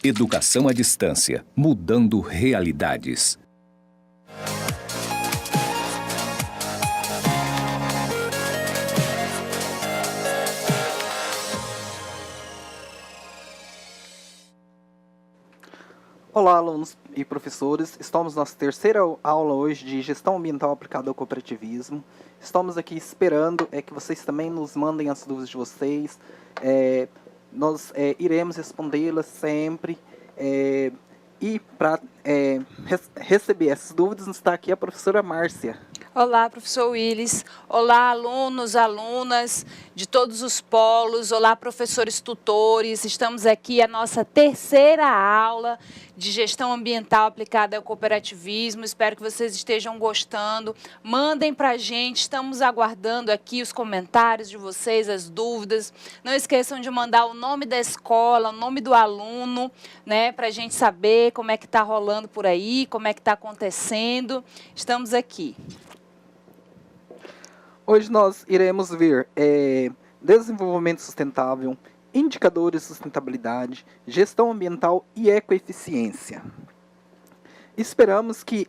Educação à distância, mudando realidades. Olá, alunos e professores. Estamos na nossa terceira aula hoje de Gestão Ambiental Aplicada ao Cooperativismo. Estamos aqui esperando que vocês também nos mandem as dúvidas de vocês. Nós iremos respondê-las sempre. E para receber essas dúvidas, está aqui a professora Márcia. Olá, professor Willis. Olá, alunos, alunas de todos os polos. Olá, professores tutores. Estamos aqui a nossa terceira aula de gestão ambiental aplicada ao cooperativismo. Espero que vocês estejam gostando. Mandem para a gente. Estamos aguardando aqui os comentários de vocês, as dúvidas. Não esqueçam de mandar o nome da escola, o nome do aluno, né, para a gente saber como é que está rolando por aí, como é que está acontecendo. Estamos aqui. Hoje nós iremos ver desenvolvimento sustentável, indicadores de sustentabilidade, gestão ambiental e ecoeficiência. Esperamos que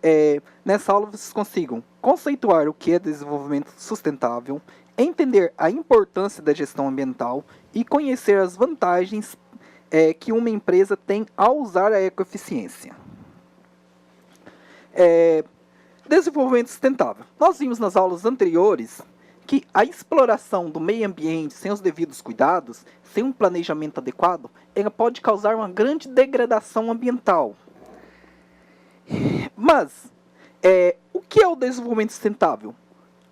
nessa aula vocês consigam conceituar o que é desenvolvimento sustentável, entender a importância da gestão ambiental e conhecer as vantagens que uma empresa tem ao usar a ecoeficiência. Desenvolvimento sustentável. Nós vimos nas aulas anteriores que a exploração do meio ambiente sem os devidos cuidados, sem um planejamento adequado, ela pode causar uma grande degradação ambiental. Mas, o que é o desenvolvimento sustentável?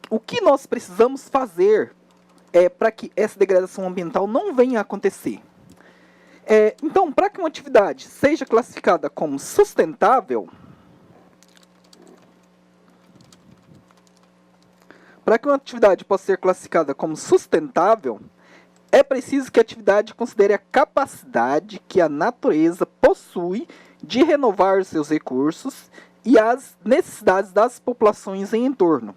O que nós precisamos fazer para que essa degradação ambiental não venha a acontecer? Então, para que uma atividade seja classificada como sustentável, para que uma atividade possa ser classificada como sustentável, é preciso que a atividade considere a capacidade que a natureza possui de renovar os seus recursos e as necessidades das populações em entorno.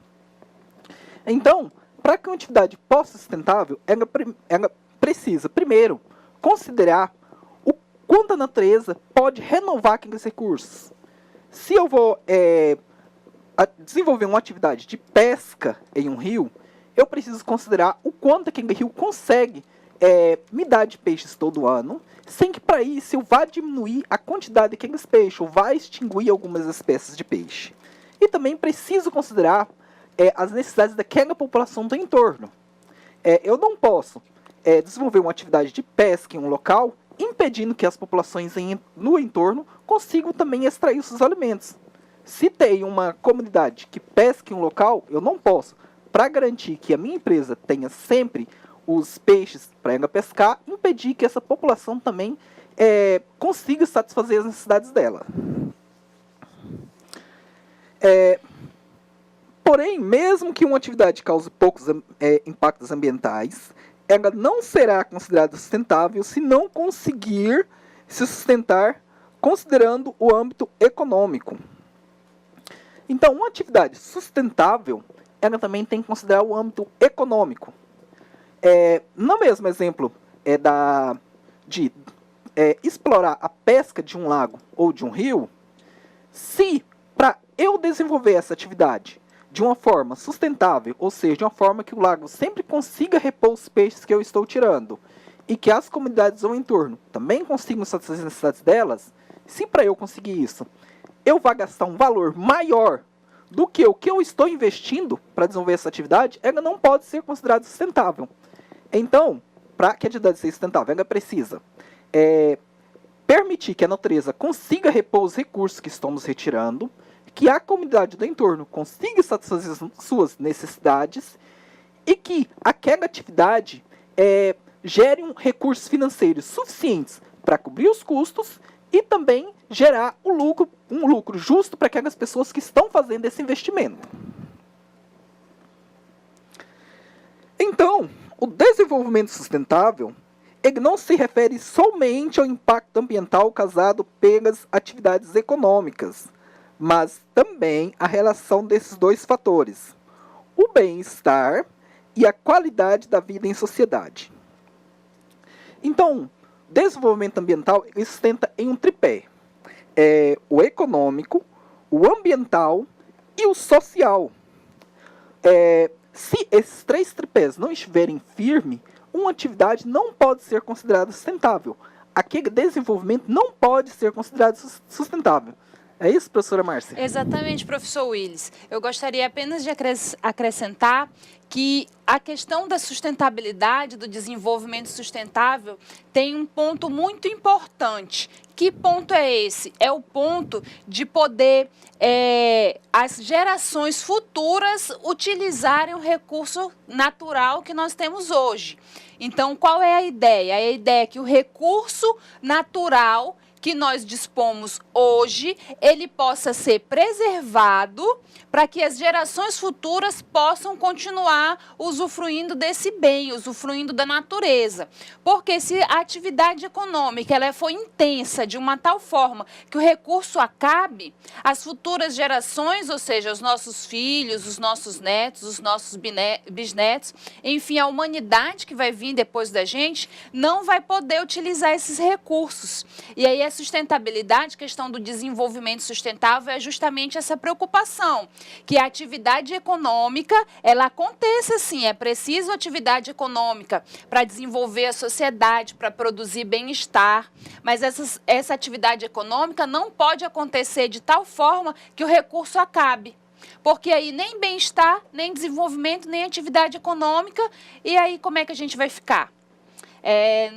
Então, para que uma atividade possa ser sustentável, ela precisa, primeiro, considerar o quanto a natureza pode renovar aqueles recursos. Se eu vou desenvolver uma atividade de pesca em um rio, eu preciso considerar o quanto aquele rio consegue me dar de peixes todo ano, sem que para isso eu vá diminuir a quantidade daqueles peixes, ou vá extinguir algumas espécies de peixe. E também preciso considerar as necessidades daquela população do entorno. Eu não posso desenvolver uma atividade de pesca em um local, impedindo que as populações no entorno consigam também extrair os seus alimentos. Se tem uma comunidade que pesca em um local, eu não posso, para garantir que a minha empresa tenha sempre os peixes para ela pescar, impedir que essa população também consiga satisfazer as necessidades dela. Porém, mesmo que uma atividade cause poucos impactos ambientais, ela não será considerada sustentável se não conseguir se sustentar considerando o âmbito econômico. Então, uma atividade sustentável, ela também tem que considerar o âmbito econômico. No mesmo exemplo de explorar a pesca de um lago ou de um rio, se para eu desenvolver essa atividade de uma forma sustentável, ou seja, de uma forma que o lago sempre consiga repor os peixes que eu estou tirando, e que as comunidades ao entorno também consigam satisfazer as necessidades delas, se para eu conseguir isso, eu vou gastar um valor maior do que o que eu estou investindo para desenvolver essa atividade, ela não pode ser considerada sustentável. Então, para que a atividade seja sustentável, ela precisa permitir que a natureza consiga repor os recursos que estamos retirando, que a comunidade do entorno consiga satisfazer as suas necessidades e que aquela atividade gere recursos financeiros suficientes para cobrir os custos e também gerar um lucro justo para aquelas pessoas que estão fazendo esse investimento. Então, o desenvolvimento sustentável, ele não se refere somente ao impacto ambiental causado pelas atividades econômicas, mas também à relação desses dois fatores, o bem-estar e a qualidade da vida em sociedade. Então, desenvolvimento ambiental ele sustenta em um tripé, o econômico, o ambiental e o social. Se esses três tripés não estiverem firmes, uma atividade não pode ser considerada sustentável. Aquele desenvolvimento não pode ser considerado sustentável. É isso, professora Márcia? Exatamente, professor Willis. Eu gostaria apenas de acrescentar que a questão da sustentabilidade, do desenvolvimento sustentável, tem um ponto muito importante. Que ponto é esse? É o ponto de poder as gerações futuras utilizarem o recurso natural que nós temos hoje. Então, qual é a ideia? A ideia é que o recurso natural que nós dispomos hoje, ele possa ser preservado para que as gerações futuras possam continuar usufruindo desse bem, usufruindo da natureza. Porque se a atividade econômica ela for intensa de uma tal forma que o recurso acabe, as futuras gerações, ou seja, os nossos filhos, os nossos netos, os nossos bisnetos, enfim, a humanidade que vai vir depois da gente, não vai poder utilizar esses recursos. E aí a sustentabilidade, questão do desenvolvimento sustentável, é justamente essa preocupação, que a atividade econômica, ela aconteça sim, é preciso atividade econômica para desenvolver a sociedade, para produzir bem-estar, mas essa atividade econômica não pode acontecer de tal forma que o recurso acabe. Porque aí nem bem-estar, nem desenvolvimento, nem atividade econômica, e aí como é que a gente vai ficar?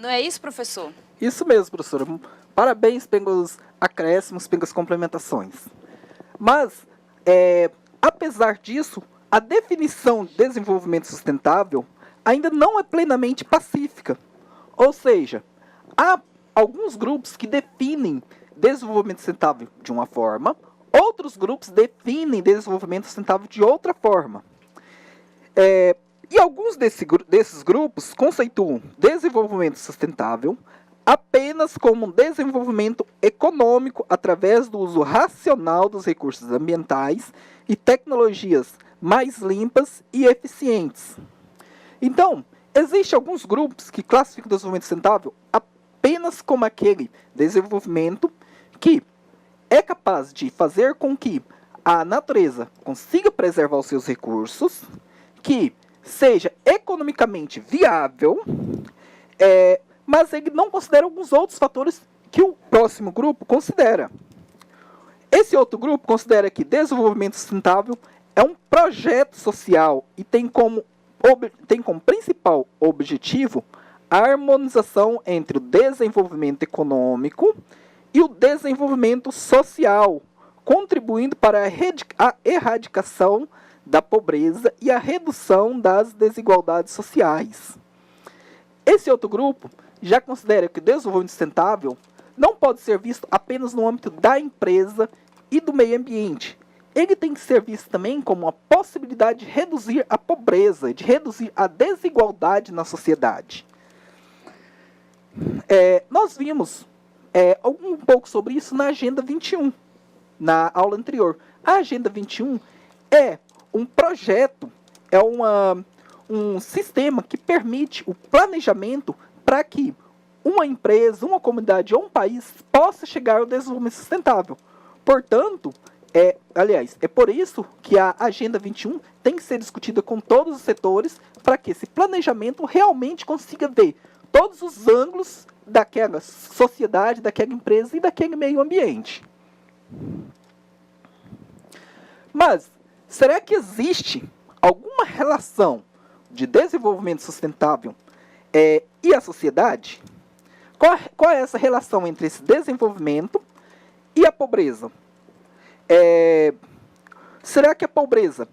Não é isso, professor? Isso mesmo, professora. Parabéns pelos acréscimos, pelas complementações. Mas, apesar disso, a definição de desenvolvimento sustentável ainda não é plenamente pacífica. Ou seja, há alguns grupos que definem desenvolvimento sustentável de uma forma, outros grupos definem desenvolvimento sustentável de outra forma. E alguns desses grupos conceituam desenvolvimento sustentável apenas como um desenvolvimento econômico através do uso racional dos recursos ambientais e tecnologias mais limpas e eficientes. Então, existem alguns grupos que classificam o desenvolvimento sustentável apenas como aquele desenvolvimento que é capaz de fazer com que a natureza consiga preservar os seus recursos, que seja economicamente viável, mas ele não considera alguns outros fatores que o próximo grupo considera. Esse outro grupo considera que desenvolvimento sustentável é um projeto social e tem como principal objetivo a harmonização entre o desenvolvimento econômico e o desenvolvimento social, contribuindo para a erradicação da pobreza e a redução das desigualdades sociais. Esse outro grupo já considera que o desenvolvimento sustentável não pode ser visto apenas no âmbito da empresa e do meio ambiente. Ele tem que ser visto também como uma possibilidade de reduzir a pobreza, de reduzir a desigualdade na sociedade. Nós vimos um pouco sobre isso na Agenda 21, na aula anterior. A Agenda 21 é um projeto, um sistema que permite o planejamento para que uma empresa, uma comunidade ou um país possa chegar ao desenvolvimento sustentável. Portanto, é por isso que a Agenda 21 tem que ser discutida com todos os setores para que esse planejamento realmente consiga ver todos os ângulos daquela sociedade, daquela empresa e daquele meio ambiente. Mas, será que existe alguma relação de desenvolvimento sustentável e a sociedade? Qual é essa relação entre esse desenvolvimento e a pobreza? Será que a pobreza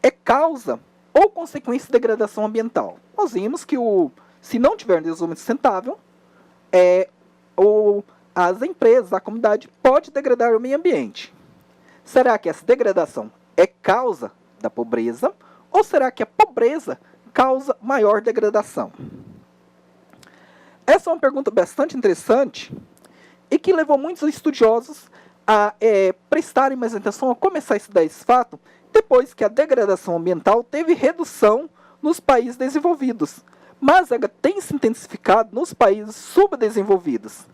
é causa ou consequência de degradação ambiental? Nós vimos que se não tiver desenvolvimento sustentável, as empresas, a comunidade pode degradar o meio ambiente. Será que essa degradação é causa da pobreza ou será que a pobreza causa maior degradação? Essa é uma pergunta bastante interessante e que levou muitos estudiosos a prestarem mais atenção, a começar a estudar esse fato, depois que a degradação ambiental teve redução nos países desenvolvidos, mas ela tem se intensificado nos países subdesenvolvidos.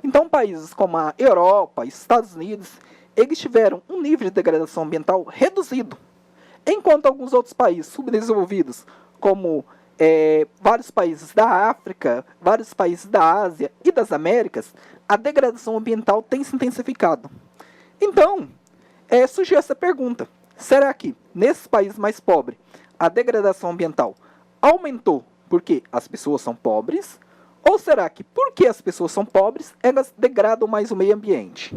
Então, países como a Europa, Estados Unidos, eles tiveram um nível de degradação ambiental reduzido, enquanto alguns outros países subdesenvolvidos, como vários países da África, vários países da Ásia e das Américas, a degradação ambiental tem se intensificado. Então, surgiu essa pergunta: será que, nesses países mais pobres, a degradação ambiental aumentou porque as pessoas são pobres? Ou será que, porque as pessoas são pobres, elas degradam mais o meio ambiente?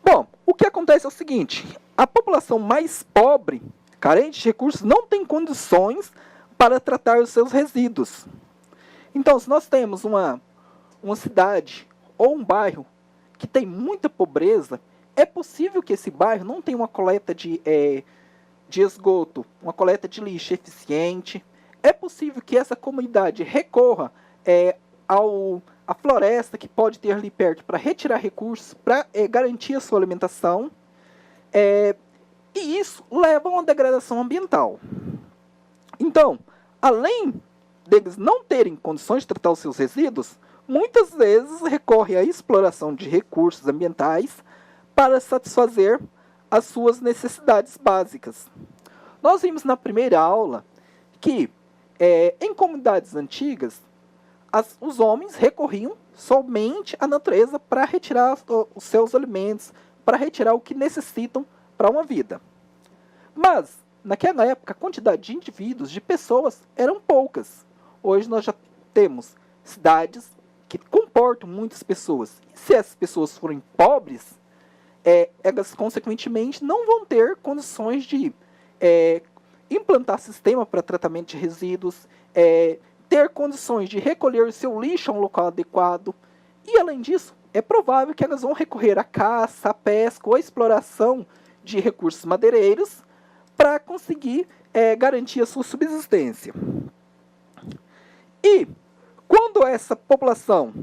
Bom, o que acontece é o seguinte: a população mais pobre, carente de recursos, não tem condições para tratar os seus resíduos. Então, se nós temos uma cidade ou um bairro que tem muita pobreza, é possível que esse bairro não tenha uma coleta de esgoto, uma coleta de lixo eficiente. É possível que essa comunidade recorra à floresta que pode ter ali perto para retirar recursos, para garantir a sua alimentação. E isso leva a uma degradação ambiental. Então, além deles não terem condições de tratar os seus resíduos, muitas vezes recorre à exploração de recursos ambientais para satisfazer as suas necessidades básicas. Nós vimos na primeira aula que, em comunidades antigas, os homens recorriam somente à natureza para retirar os seus alimentos, para retirar o que necessitam para uma vida. Mas, naquela época, a quantidade de indivíduos, de pessoas, eram poucas. Hoje nós já temos cidades que comportam muitas pessoas. E se essas pessoas forem pobres, elas, consequentemente, não vão ter condições de implantar sistema para tratamento de resíduos, ter condições de recolher o seu lixo a um local adequado. E, além disso, é provável que elas vão recorrer à caça, à pesca ou à exploração de recursos madeireiros para conseguir garantir a sua subsistência. E, quando essa população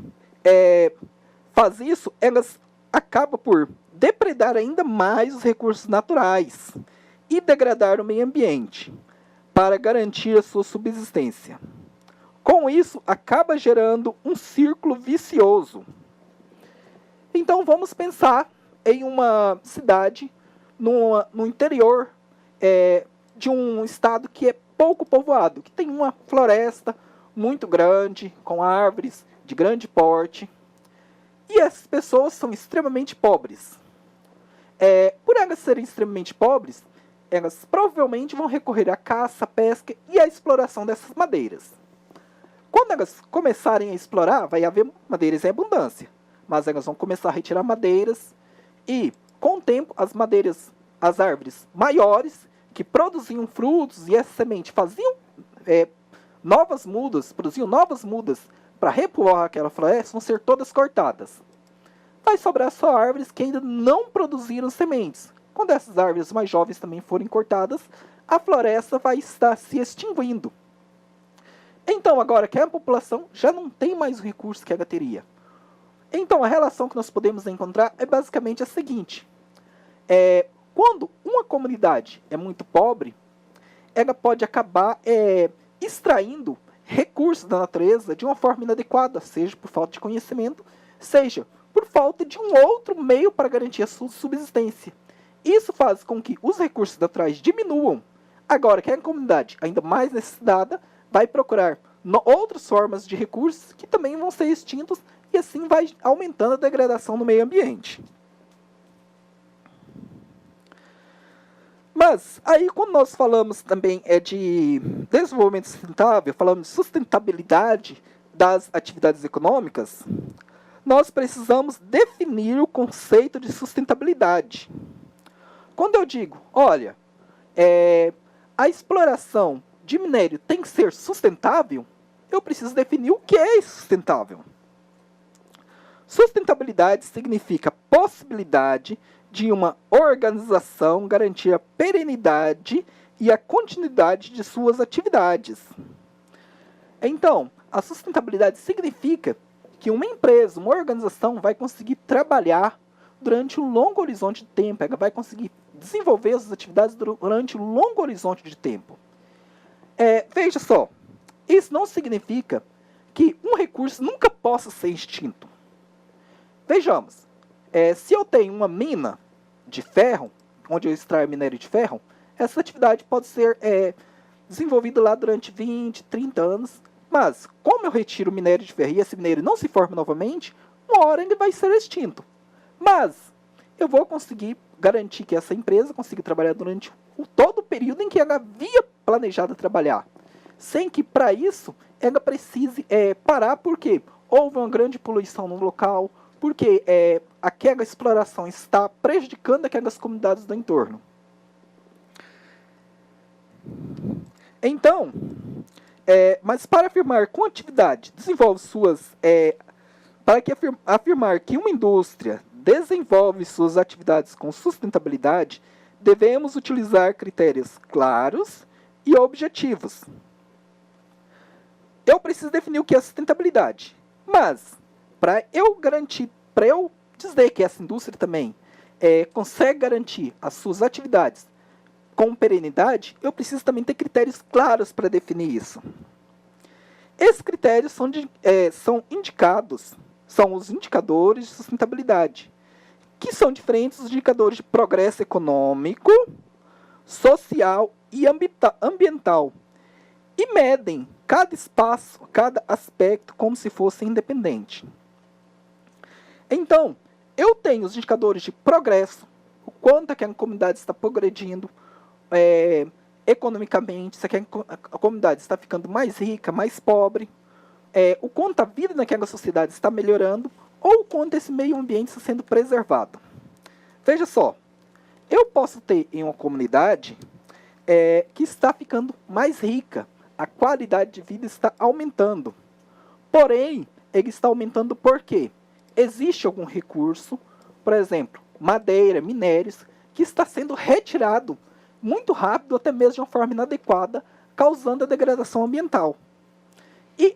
faz isso, elas acabam por depredar ainda mais os recursos naturais e degradar o meio ambiente para garantir a sua subsistência. Com isso, acaba gerando um círculo vicioso. Então, vamos pensar em uma cidade no interior de um estado que é pouco povoado, que tem uma floresta muito grande, com árvores de grande porte, e essas pessoas são extremamente pobres. Por elas serem extremamente pobres, elas provavelmente vão recorrer à caça, à pesca e à exploração dessas madeiras. Quando elas começarem a explorar, vai haver madeiras em abundância, mas elas vão começar a retirar madeiras e, com o tempo, as árvores maiores, que produziam frutos e essa semente faziam produziam novas mudas para repovoar aquela floresta, vão ser todas cortadas. Vai sobrar só árvores que ainda não produziram sementes. Quando essas árvores mais jovens também forem cortadas, a floresta vai estar se extinguindo. Então, agora que a população já não tem mais o recurso que ela teria. Então, a relação que nós podemos encontrar é basicamente a seguinte. Quando uma comunidade é muito pobre, ela pode acabar extraindo recursos da natureza de uma forma inadequada, seja por falta de conhecimento, seja por falta de um outro meio para garantir a sua subsistência. Isso faz com que os recursos naturais diminuam. Agora que a comunidade, ainda mais necessitada, vai procurar outras formas de recursos que também vão ser extintos e assim vai aumentando a degradação no meio ambiente. Mas aí quando nós falamos também de desenvolvimento sustentável, falamos de sustentabilidade das atividades econômicas, nós precisamos definir o conceito de sustentabilidade. Quando eu digo, olha, a exploração de minério tem que ser sustentável, eu preciso definir o que é sustentável. Sustentabilidade significa possibilidade de uma organização garantir a perenidade e a continuidade de suas atividades. Então, a sustentabilidade significa que uma empresa, uma organização vai conseguir trabalhar durante um longo horizonte de tempo, ela vai conseguir desenvolver as atividades durante um longo horizonte de tempo. Veja só, isso não significa que um recurso nunca possa ser extinto. Vejamos, se eu tenho uma mina de ferro, onde eu extraio minério de ferro, essa atividade pode ser desenvolvida lá durante 20, 30 anos, mas como eu retiro o minério de ferro e esse minério não se forma novamente, uma hora ele vai ser extinto. Mas eu vou conseguir garantir que essa empresa consiga trabalhar durante todo o período em que ela havia planejado trabalhar, sem que para isso ela precise parar, porque houve uma grande poluição no local, porque aquela exploração está prejudicando aquelas comunidades do entorno. Então, mas para afirmar com atividade, afirmar que uma indústria desenvolve suas atividades com sustentabilidade, devemos utilizar critérios claros e objetivos. Eu preciso definir o que é sustentabilidade, mas para eu dizer que essa indústria também consegue garantir as suas atividades com perenidade, eu preciso também ter critérios claros para definir isso. Esses critérios são os indicadores de sustentabilidade, que são diferentes dos indicadores de progresso econômico, social e ambiental, e medem cada espaço, cada aspecto como se fosse independente. Então, eu tenho os indicadores de progresso, o quanto aquela comunidade está progredindo economicamente, se a comunidade está ficando mais rica, mais pobre, o quanto a vida naquela sociedade está melhorando, ou o quanto esse meio ambiente está sendo preservado. Veja só, eu posso ter em uma comunidade que está ficando mais rica, a qualidade de vida está aumentando. Porém, ele está aumentando por quê? Existe algum recurso, por exemplo, madeira, minérios, que está sendo retirado muito rápido, até mesmo de uma forma inadequada, causando a degradação ambiental. E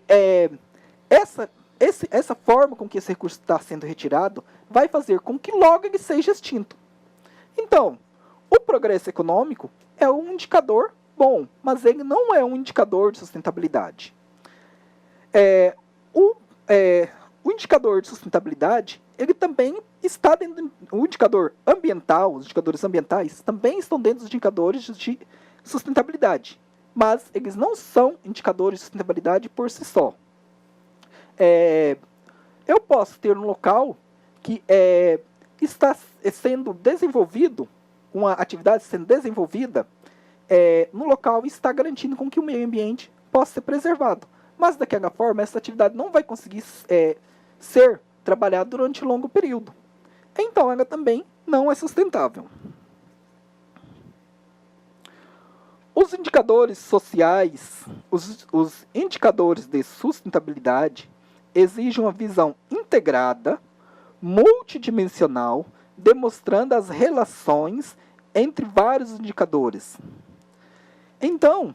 essa forma com que esse recurso está sendo retirado vai fazer com que logo ele seja extinto. Então, o progresso econômico é um indicador bom, mas ele não é um indicador de sustentabilidade. O indicador de sustentabilidade, ele também está dentro do indicador ambiental, os indicadores ambientais também estão dentro dos indicadores de sustentabilidade, mas eles não são indicadores de sustentabilidade por si só. Eu posso ter um local que está sendo desenvolvido, uma atividade sendo desenvolvida no local e está garantindo com que o meio ambiente possa ser preservado. Mas, daquela forma, essa atividade não vai conseguir ser trabalhada durante um longo período. Então, ela também não é sustentável. Os indicadores sociais, os indicadores de sustentabilidade, exigem uma visão integrada, multidimensional, demonstrando as relações entre vários indicadores. Então,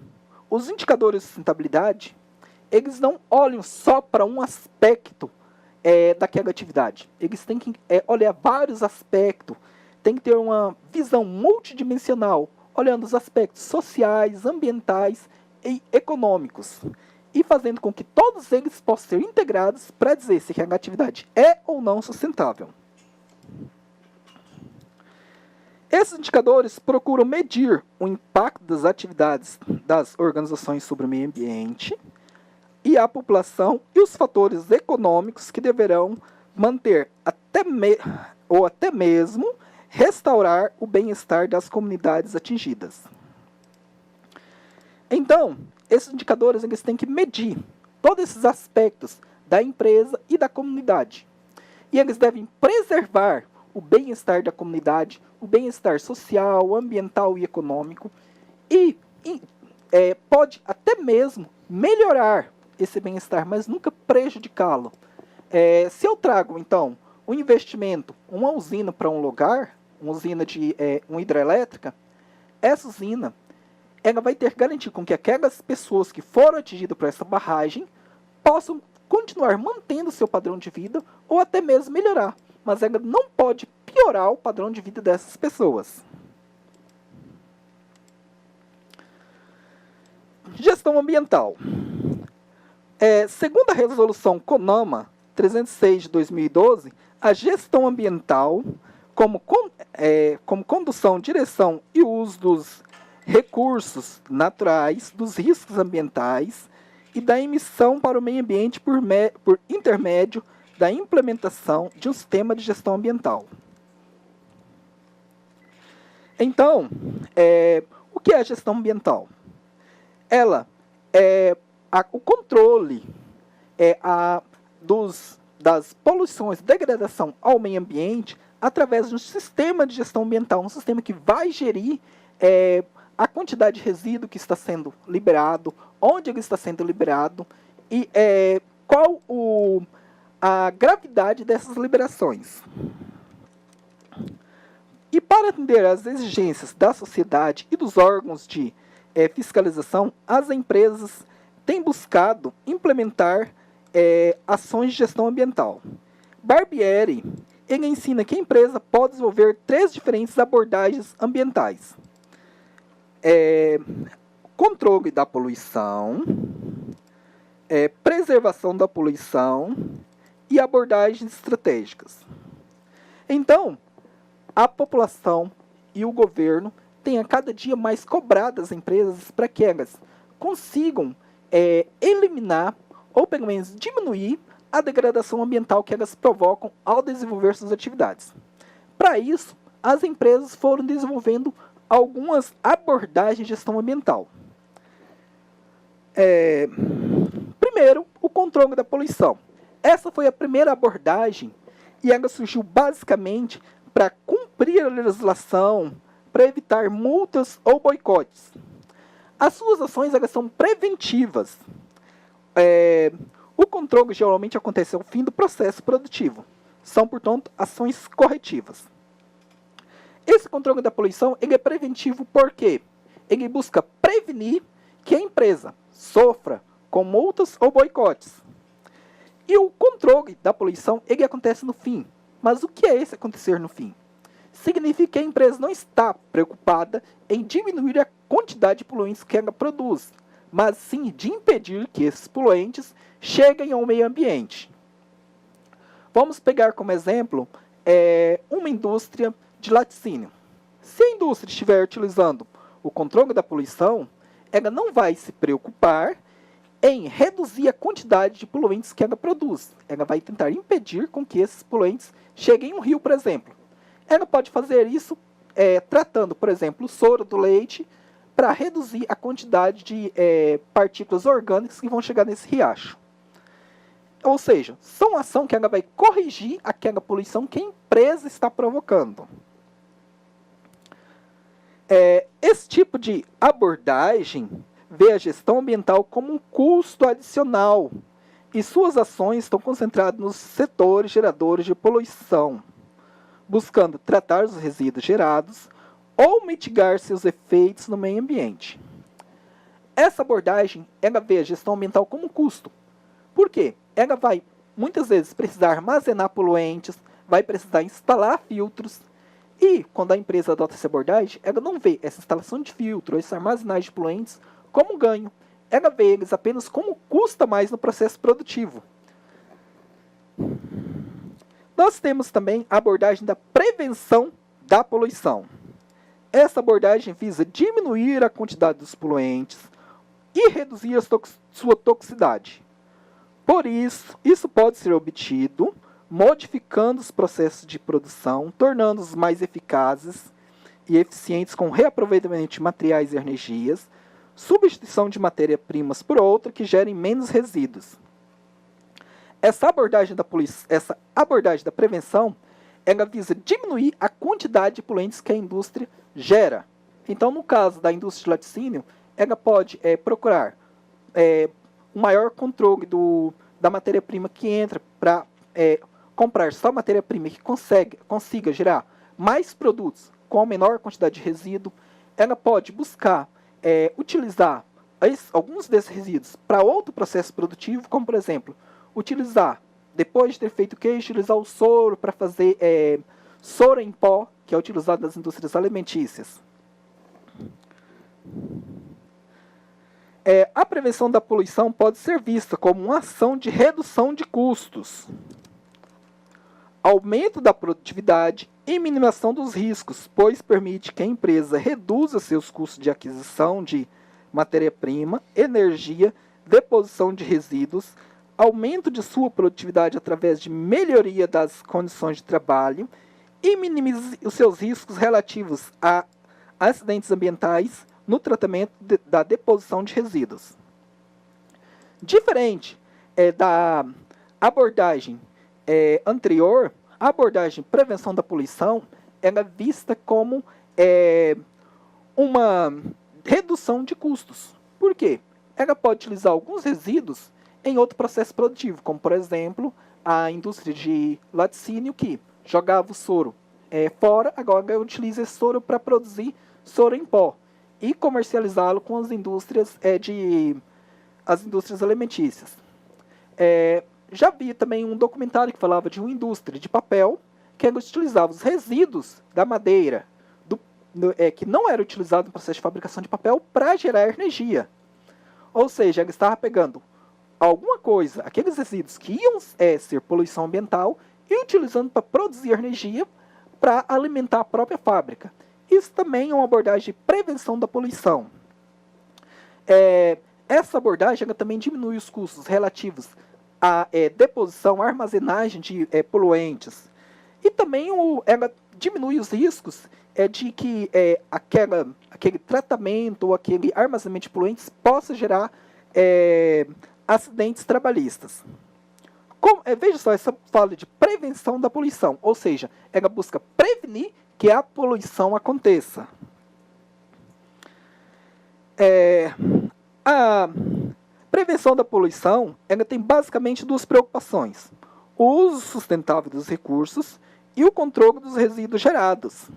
os indicadores de sustentabilidade, eles não olham só para um aspecto daquela atividade. Eles têm que olhar vários aspectos, tem que ter uma visão multidimensional, olhando os aspectos sociais, ambientais e econômicos, e fazendo com que todos eles possam ser integrados para dizer se aquela atividade é ou não sustentável. Esses indicadores procuram medir o impacto das atividades das organizações sobre o meio ambiente e a população e os fatores econômicos que deverão manter ou até mesmo restaurar o bem-estar das comunidades atingidas. Então, esses indicadores eles têm que medir todos esses aspectos da empresa e da comunidade. E eles devem preservar o bem-estar da comunidade, o bem-estar social, ambiental e econômico, e pode até mesmo melhorar esse bem-estar, mas nunca prejudicá-lo. Se eu trago, então, um investimento, uma usina para um lugar, uma usina de uma hidrelétrica, essa usina ela vai ter que garantir com que aquelas pessoas que foram atingidas por essa barragem possam continuar mantendo seu padrão de vida ou até mesmo melhorar. Mas ela não pode piorar o padrão de vida dessas pessoas. Gestão ambiental. Segundo a resolução CONAMA 306 de 2012, a gestão ambiental, como condução, direção e uso dos recursos naturais, dos riscos ambientais e da emissão para o meio ambiente por intermédio da implementação de um sistema de gestão ambiental. Então, o que é a gestão ambiental? Ela é o controle das poluições, degradação ao meio ambiente através de um sistema de gestão ambiental, um sistema que vai gerir a quantidade de resíduo que está sendo liberado, onde ele está sendo liberado e qual a gravidade dessas liberações. E para atender às exigências da sociedade e dos órgãos de fiscalização, as empresas têm buscado implementar ações de gestão ambiental. Barbieri, ele ensina que a empresa pode desenvolver 3 diferentes abordagens ambientais. Controle da poluição, preservação da poluição e abordagens estratégicas. Então, a população e o governo têm a cada dia mais cobrado as empresas para que elas consigam eliminar ou pelo menos diminuir a degradação ambiental que elas provocam ao desenvolver suas atividades. Para isso, as empresas foram desenvolvendo algumas abordagens de gestão ambiental. Primeiro, o controle da poluição. Essa foi a primeira abordagem e ela surgiu basicamente para cumprir a legislação, para evitar multas ou boicotes. As suas ações elas são preventivas. O controle geralmente acontece ao fim do processo produtivo. São, portanto, ações corretivas. Esse controle da poluição ele é preventivo porque ele busca prevenir que a empresa sofra com multas ou boicotes. E o controle da poluição ele acontece no fim. Mas o que é esse acontecer no fim? Significa que a empresa não está preocupada em diminuir a quantidade de poluentes que ela produz, mas sim de impedir que esses poluentes cheguem ao meio ambiente. Vamos pegar como exemplo uma indústria de laticínio. Se a indústria estiver utilizando o controle da poluição, ela não vai se preocupar em reduzir a quantidade de poluentes que ela produz. Ela vai tentar impedir com que esses poluentes cheguem em um rio, por exemplo. Ela pode fazer isso tratando, por exemplo, o soro do leite para reduzir a quantidade de partículas orgânicas que vão chegar nesse riacho. Ou seja, são ação que ela vai corrigir aquela poluição que a empresa está provocando. Esse tipo de abordagem vê a gestão ambiental como um custo adicional e suas ações estão concentradas nos setores geradores de poluição, buscando tratar os resíduos gerados ou mitigar seus efeitos no meio ambiente. Essa abordagem ela vê a gestão ambiental como um custo. Por quê? Ela vai, muitas vezes, precisar armazenar poluentes, vai precisar instalar filtros, e quando a empresa adota essa abordagem, ela não vê essa instalação de filtro, essa armazenagem de poluentes como ganho. Ela vê eles apenas como custa mais no processo produtivo. Nós temos também a abordagem da prevenção da poluição. Essa abordagem visa diminuir a quantidade dos poluentes e reduzir sua toxicidade. Por isso, isso pode ser obtido modificando os processos de produção, tornando-os mais eficazes e eficientes com reaproveitamento de materiais e energias, substituição de matérias-primas por outra que gerem menos resíduos. Essa abordagem da prevenção, ela visa diminuir a quantidade de poluentes que a indústria gera. Então, no caso da indústria de laticínio, ela pode procurar um maior controle da matéria-prima que entra para comprar só matéria-prima que consiga gerar mais produtos com a menor quantidade de resíduo. Ela pode buscar utilizar alguns desses resíduos para outro processo produtivo, como, por exemplo, utilizar, depois de ter feito o queijo, utilizar o soro para fazer soro em pó, que é utilizado nas indústrias alimentícias. A prevenção da poluição pode ser vista como uma ação de redução de custos, aumento da produtividade e minimização dos riscos, pois permite que a empresa reduza seus custos de aquisição de matéria-prima, energia, deposição de resíduos, aumento de sua produtividade através de melhoria das condições de trabalho e minimize os seus riscos relativos a acidentes ambientais no tratamento da deposição de resíduos. Diferente da abordagem anterior, a abordagem prevenção da poluição é vista como uma redução de custos. Por quê? Ela pode utilizar alguns resíduos em outro processo produtivo, como, por exemplo, a indústria de laticínio que jogava o soro fora, agora utiliza esse soro para produzir soro em pó e comercializá-lo com as indústrias alimentícias. Já vi também um documentário que falava de uma indústria de papel que utilizava os resíduos da madeira que não era utilizado no processo de fabricação de papel para gerar energia. Ou seja, ele estava pegando alguma coisa, aqueles resíduos que iam ser poluição ambiental e utilizando para produzir energia para alimentar a própria fábrica. Isso também é uma abordagem de prevenção da poluição. Essa abordagem também diminui os custos relativos à deposição, armazenagem de poluentes. E também ela diminui os riscos de que aquele tratamento ou aquele armazenamento de poluentes possa gerar acidentes trabalhistas. Veja só, essa fala de prevenção da poluição, ou seja, ela busca prevenir que a poluição aconteça. A prevenção da poluição ela tem basicamente duas preocupações: o uso sustentável dos recursos e o controle dos resíduos gerados.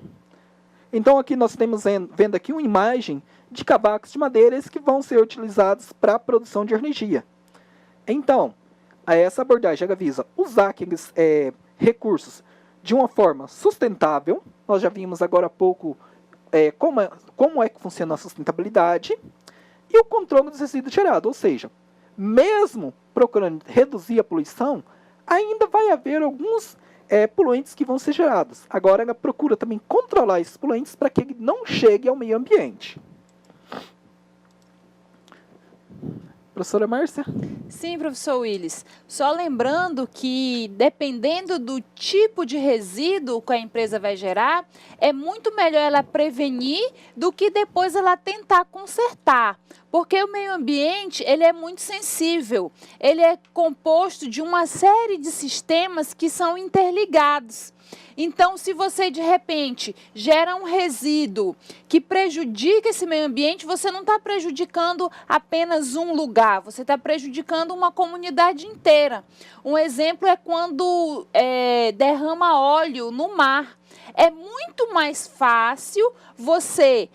Então aqui nós estamos vendo aqui uma imagem de cavacos de madeiras que vão ser utilizados para a produção de energia. Então, essa abordagem ela visa usar aqueles recursos de uma forma sustentável. Nós já vimos agora há pouco como é que funciona a sustentabilidade e o controle dos resíduos gerados. Ou seja, mesmo procurando reduzir a poluição, ainda vai haver alguns poluentes que vão ser gerados. Agora ela procura também controlar esses poluentes para que ele não chegue ao meio ambiente. Professora Márcia? Sim, professor Willis. Só lembrando que, dependendo do tipo de resíduo que a empresa vai gerar, é muito melhor ela prevenir do que depois ela tentar consertar. Porque o meio ambiente, ele é muito sensível. Ele é composto de uma série de sistemas que são interligados. Então, se você, de repente, gera um resíduo que prejudica esse meio ambiente, você não está prejudicando apenas um lugar, você está prejudicando uma comunidade inteira. Um exemplo é quando derrama óleo no mar. É muito mais fácil você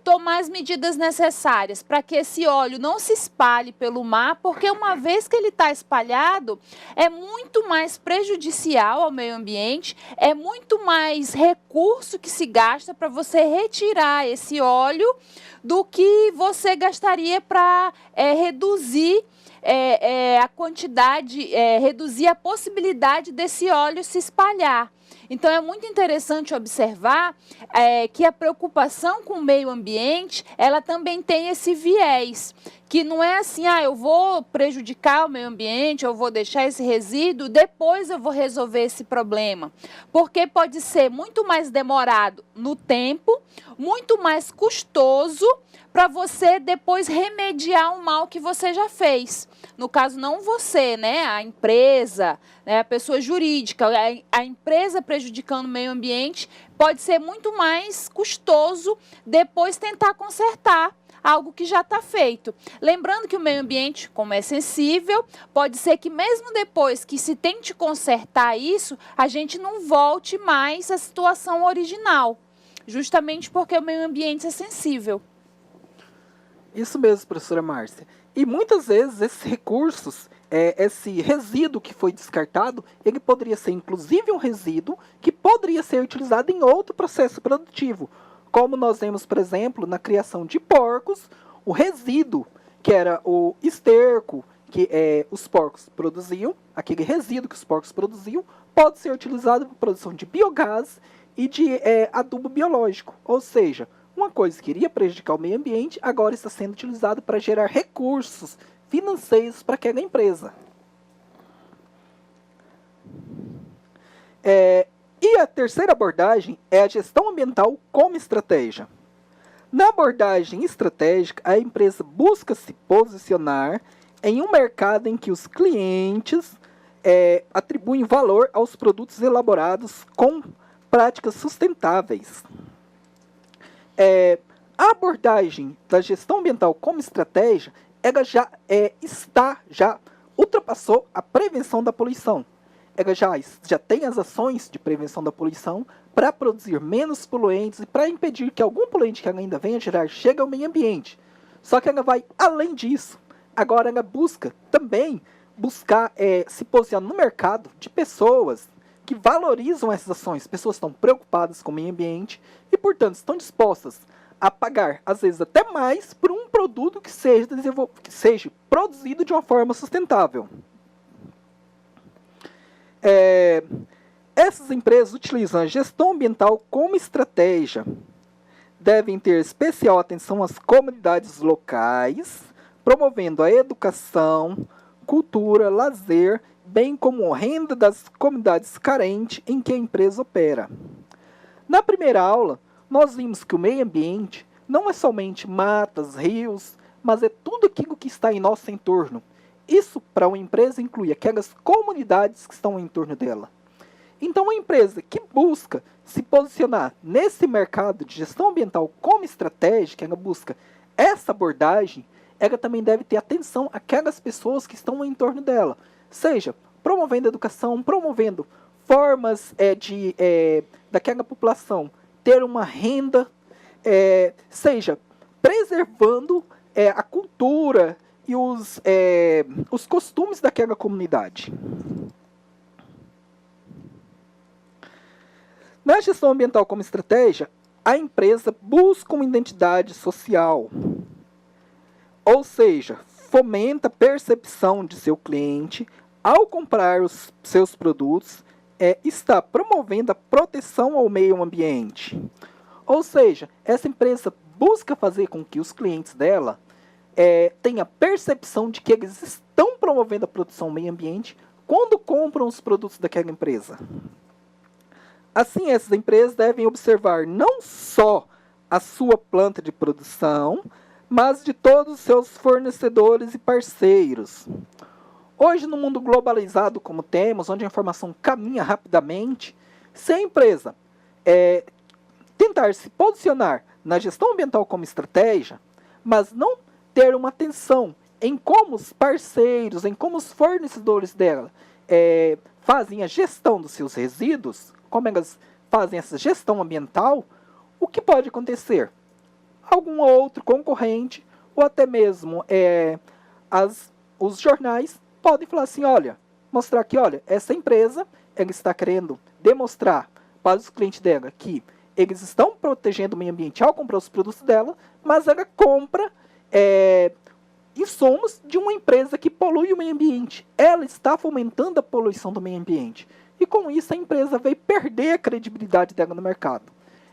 tomar as medidas necessárias para que esse óleo não se espalhe pelo mar, porque uma vez que ele está espalhado, é muito mais prejudicial ao meio ambiente, é muito mais recurso que se gasta para você retirar esse óleo do que você gastaria para reduzir a quantidade, reduzir a possibilidade desse óleo se espalhar. Então, é muito interessante observar que a preocupação com o meio ambiente, ela também tem esse viés, que não é assim, eu vou prejudicar o meio ambiente, eu vou deixar esse resíduo, depois eu vou resolver esse problema. Porque pode ser muito mais demorado no tempo, muito mais custoso para você depois remediar o mal que você já fez. No caso, não você, né? A empresa, né? A pessoa jurídica, a empresa prejudicando o meio ambiente, pode ser muito mais custoso depois tentar consertar algo que já está feito. Lembrando que o meio ambiente, como é sensível, pode ser que mesmo depois que se tente consertar isso, a gente não volte mais à situação original, justamente porque o meio ambiente é sensível. Isso mesmo, professora Márcia. E muitas vezes esses recursos, esse resíduo que foi descartado, ele poderia ser inclusive um resíduo que poderia ser utilizado em outro processo produtivo. Como nós vemos, por exemplo, na criação de porcos, o resíduo, que era o esterco que os porcos produziam, aquele resíduo que os porcos produziam, pode ser utilizado para a produção de biogás e de adubo biológico. Ou seja, uma coisa que iria prejudicar o meio ambiente, agora está sendo utilizado para gerar recursos financeiros para aquela empresa. E a terceira abordagem é a gestão ambiental como estratégia. Na abordagem estratégica, a empresa busca se posicionar em um mercado em que os clientes atribuem valor aos produtos elaborados com práticas sustentáveis. A abordagem da gestão ambiental como estratégia, ela já ultrapassou a prevenção da poluição. Ela já tem as ações de prevenção da poluição para produzir menos poluentes e para impedir que algum poluente que ela ainda venha gerar chegue ao meio ambiente. Só que ela vai além disso. Agora ela busca se posicionar no mercado de pessoas que valorizam essas ações. Pessoas que estão preocupadas com o meio ambiente e, portanto, estão dispostas a pagar, às vezes até mais, por um produto que seja produzido de uma forma sustentável. Essas empresas utilizam a gestão ambiental como estratégia. Devem ter especial atenção às comunidades locais, promovendo a educação, cultura, lazer, bem como renda das comunidades carentes em que a empresa opera. Na primeira aula, nós vimos que o meio ambiente não é somente matas, rios, mas é tudo aquilo que está em nosso entorno. Isso, para uma empresa, inclui aquelas comunidades que estão em torno dela. Então, uma empresa que busca se posicionar nesse mercado de gestão ambiental como estratégia, ela busca essa abordagem, ela também deve ter atenção àquelas pessoas que estão em torno dela. Seja promovendo educação, promovendo formas daquela população ter uma renda, seja preservando a cultura e os costumes daquela comunidade. Na gestão ambiental como estratégia, a empresa busca uma identidade social, ou seja, fomenta a percepção de seu cliente ao comprar os seus produtos, está promovendo a proteção ao meio ambiente. Ou seja, essa empresa busca fazer com que os clientes dela tenham a percepção de que eles estão promovendo a proteção ao meio ambiente quando compram os produtos daquela empresa. Assim, essas empresas devem observar não só a sua planta de produção, mas de todos os seus fornecedores e parceiros. Hoje, no mundo globalizado como temos, onde a informação caminha rapidamente, se a empresa tentar se posicionar na gestão ambiental como estratégia, mas não ter uma atenção em como os parceiros, em como os fornecedores dela fazem a gestão dos seus resíduos, como elas fazem essa gestão ambiental, o que pode acontecer? Algum outro concorrente, ou até mesmo os jornais, podem falar assim, mostrar que, essa empresa, ela está querendo demonstrar para os clientes dela que eles estão protegendo o meio ambiente ao comprar os produtos dela, mas ela compra insumos de uma empresa que polui o meio ambiente. Ela está fomentando a poluição do meio ambiente. E com isso a empresa vai perder a credibilidade dela no mercado.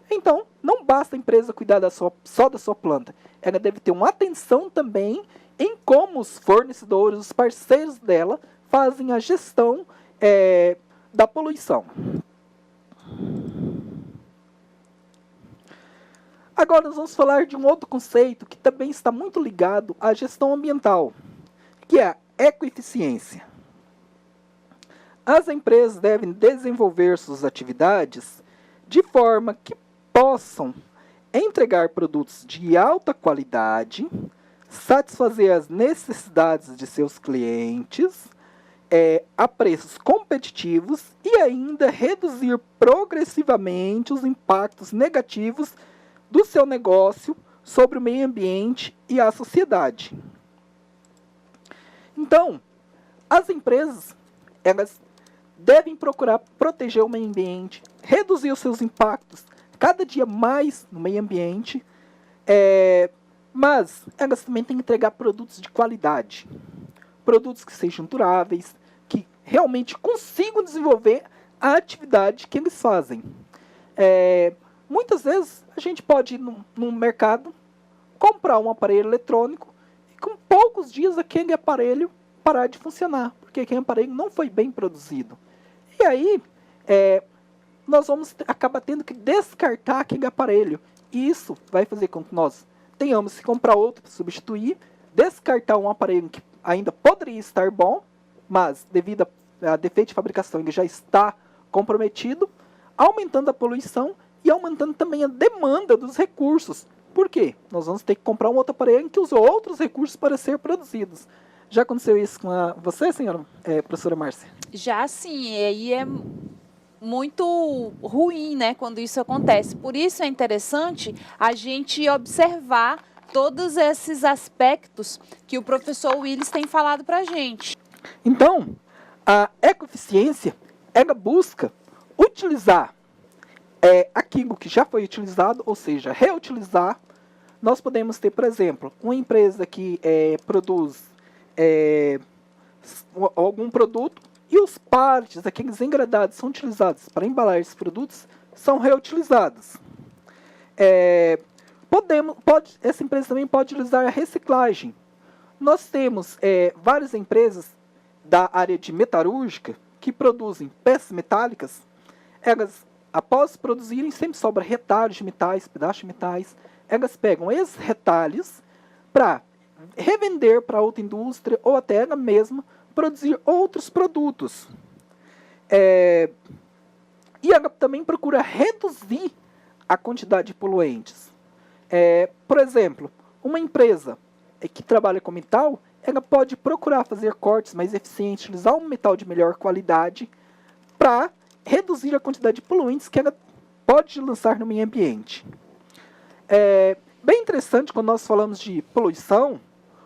Então, não basta a empresa cuidar só da sua planta. Ela deve ter uma atenção também em como os fornecedores, os parceiros dela, fazem a gestão da poluição. Agora nós vamos falar de um outro conceito que também está muito ligado à gestão ambiental, que é a ecoeficiência. As empresas devem desenvolver suas atividades de forma que possam entregar produtos de alta qualidade, satisfazer as necessidades de seus clientes a preços competitivos e ainda reduzir progressivamente os impactos negativos do seu negócio sobre o meio ambiente e a sociedade. Então, as empresas, elas devem procurar proteger o meio ambiente, reduzir os seus impactos cada dia mais no meio ambiente, mas elas também têm que entregar produtos de qualidade, produtos que sejam duráveis, que realmente consigam desenvolver a atividade que eles fazem. Muitas vezes a gente pode ir no mercado, comprar um aparelho eletrônico e com poucos dias aquele aparelho parar de funcionar, porque aquele aparelho não foi bem produzido. E aí, nós vamos acabar tendo que descartar aquele aparelho. E isso vai fazer com que nós tenhamos que comprar outro para substituir, descartar um aparelho que ainda poderia estar bom, mas devido a defeito de fabricação ele já está comprometido, aumentando a poluição e aumentando também a demanda dos recursos. Por quê? Nós vamos ter que comprar um outro aparelho que use outros recursos para ser produzidos. Já aconteceu isso com você, senhora professora Márcia? Já sim, e aí é muito ruim, né, quando isso acontece. Por isso é interessante a gente observar todos esses aspectos que o professor Willis tem falado para a gente. Então, a ecoeficiência, ela busca utilizar aquilo que já foi utilizado, ou seja, reutilizar. Nós podemos ter, por exemplo, uma empresa que produz algum produto e os partes, aqueles engradados são utilizados para embalar esses produtos, são reutilizados. Essa empresa também pode utilizar a reciclagem. Nós temos várias empresas da área de metalúrgica que produzem peças metálicas. Elas, após produzirem, sempre sobra retalhos de metais, pedaços de metais. Elas pegam esses retalhos para revender para outra indústria ou até ela mesma produzir outros produtos. E ela também procura reduzir a quantidade de poluentes. Por exemplo, uma empresa que trabalha com metal, ela pode procurar fazer cortes mais eficientes, utilizar um metal de melhor qualidade para reduzir a quantidade de poluentes que ela pode lançar no meio ambiente. Bem interessante quando nós falamos de poluição,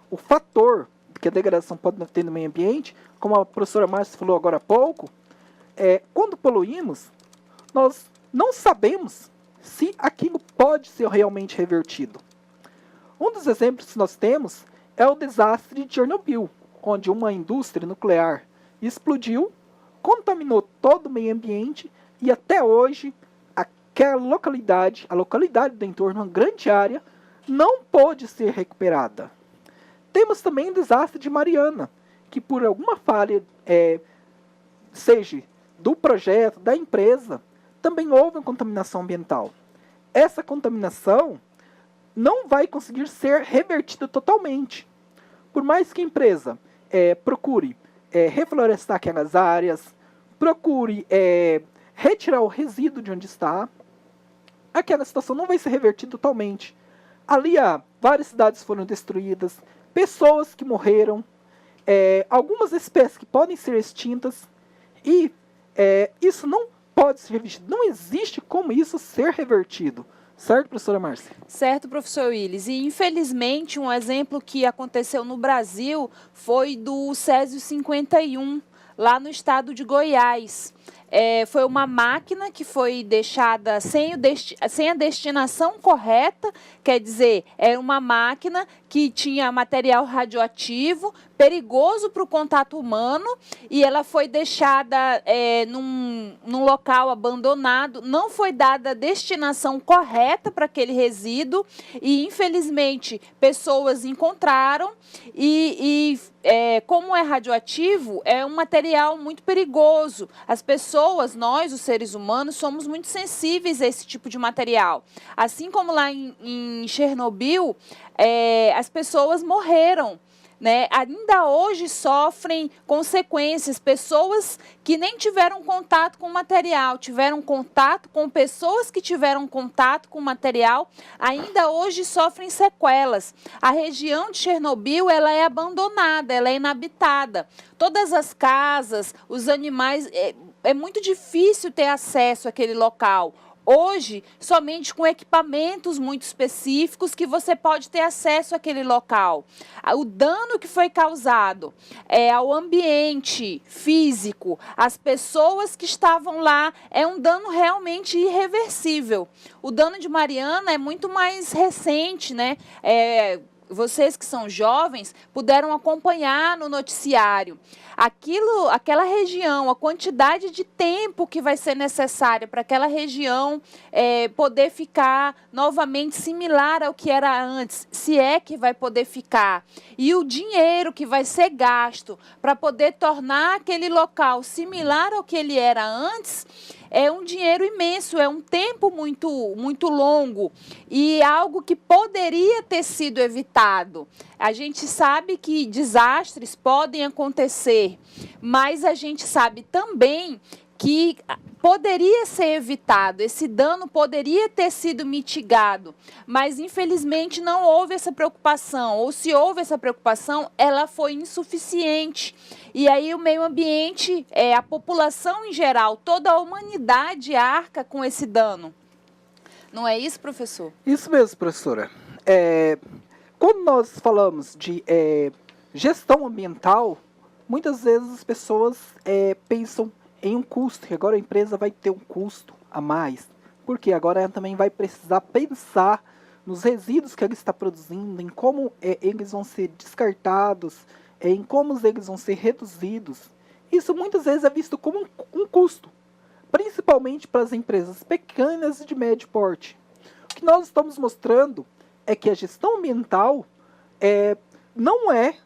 o fator que a degradação pode ter no meio ambiente, como a professora Márcia falou agora há pouco, quando poluímos, nós não sabemos se aquilo pode ser realmente revertido. Um dos exemplos que nós temos é o desastre de Chernobyl, onde uma indústria nuclear explodiu, contaminou todo o meio ambiente e até hoje aquela localidade, a localidade do entorno, uma grande área, não pôde ser recuperada. Temos também o desastre de Mariana, que por alguma falha, seja do projeto, da empresa, também houve uma contaminação ambiental. Essa contaminação não vai conseguir ser revertida totalmente. Por mais que a empresa procure reflorestar aquelas áreas, procure retirar o resíduo de onde está, aquela situação não vai ser revertida totalmente. Ali várias cidades foram destruídas, pessoas que morreram, algumas espécies que podem ser extintas, e isso não pode ser revertido. Não existe como isso ser revertido. Certo, professora Márcia? Certo, professor Willis. E, infelizmente, um exemplo que aconteceu no Brasil foi do Césio 51, lá no estado de Goiás. Foi uma máquina que foi deixada sem a destinação correta, quer dizer, era uma máquina que tinha material radioativo, perigoso para o contato humano, e ela foi deixada num local abandonado, não foi dada a destinação correta para aquele resíduo, e infelizmente pessoas encontraram, como é radioativo, é um material muito perigoso. As pessoas, nós, os seres humanos, somos muito sensíveis a esse tipo de material. Assim como lá em Chernobyl, as pessoas morreram, né? Ainda hoje sofrem consequências, pessoas que nem tiveram contato com o material, tiveram contato com pessoas que tiveram contato com o material, ainda hoje sofrem sequelas. A região de Chernobyl, ela é abandonada, ela é inabitada. Todas as casas, os animais, é muito difícil ter acesso àquele local. Hoje, somente com equipamentos muito específicos que você pode ter acesso àquele local. O dano que foi causado ao ambiente físico, às pessoas que estavam lá, é um dano realmente irreversível. O dano de Mariana é muito mais recente, né? Vocês que são jovens puderam acompanhar no noticiário aquela região, a quantidade de tempo que vai ser necessária para aquela região poder ficar novamente similar ao que era antes, se é que vai poder ficar. E o dinheiro que vai ser gasto para poder tornar aquele local similar ao que ele era antes, é um dinheiro imenso, é um tempo muito longo e algo que poderia ter sido evitado. A gente sabe que desastres podem acontecer, mas a gente sabe também que poderia ser evitado, esse dano poderia ter sido mitigado, mas infelizmente não houve essa preocupação, ou se houve essa preocupação, ela foi insuficiente. E aí o meio ambiente, a população em geral, toda a humanidade arca com esse dano. Não é isso, professor? Isso mesmo, professora. Quando nós falamos de gestão ambiental, muitas vezes as pessoas pensam em um custo, que agora a empresa vai ter um custo a mais, porque agora ela também vai precisar pensar nos resíduos que ela está produzindo, em como eles vão ser descartados, em como eles vão ser reduzidos. Isso muitas vezes é visto como um custo, principalmente para as empresas pequenas e de médio porte. O que nós estamos mostrando é que a gestão ambiental não é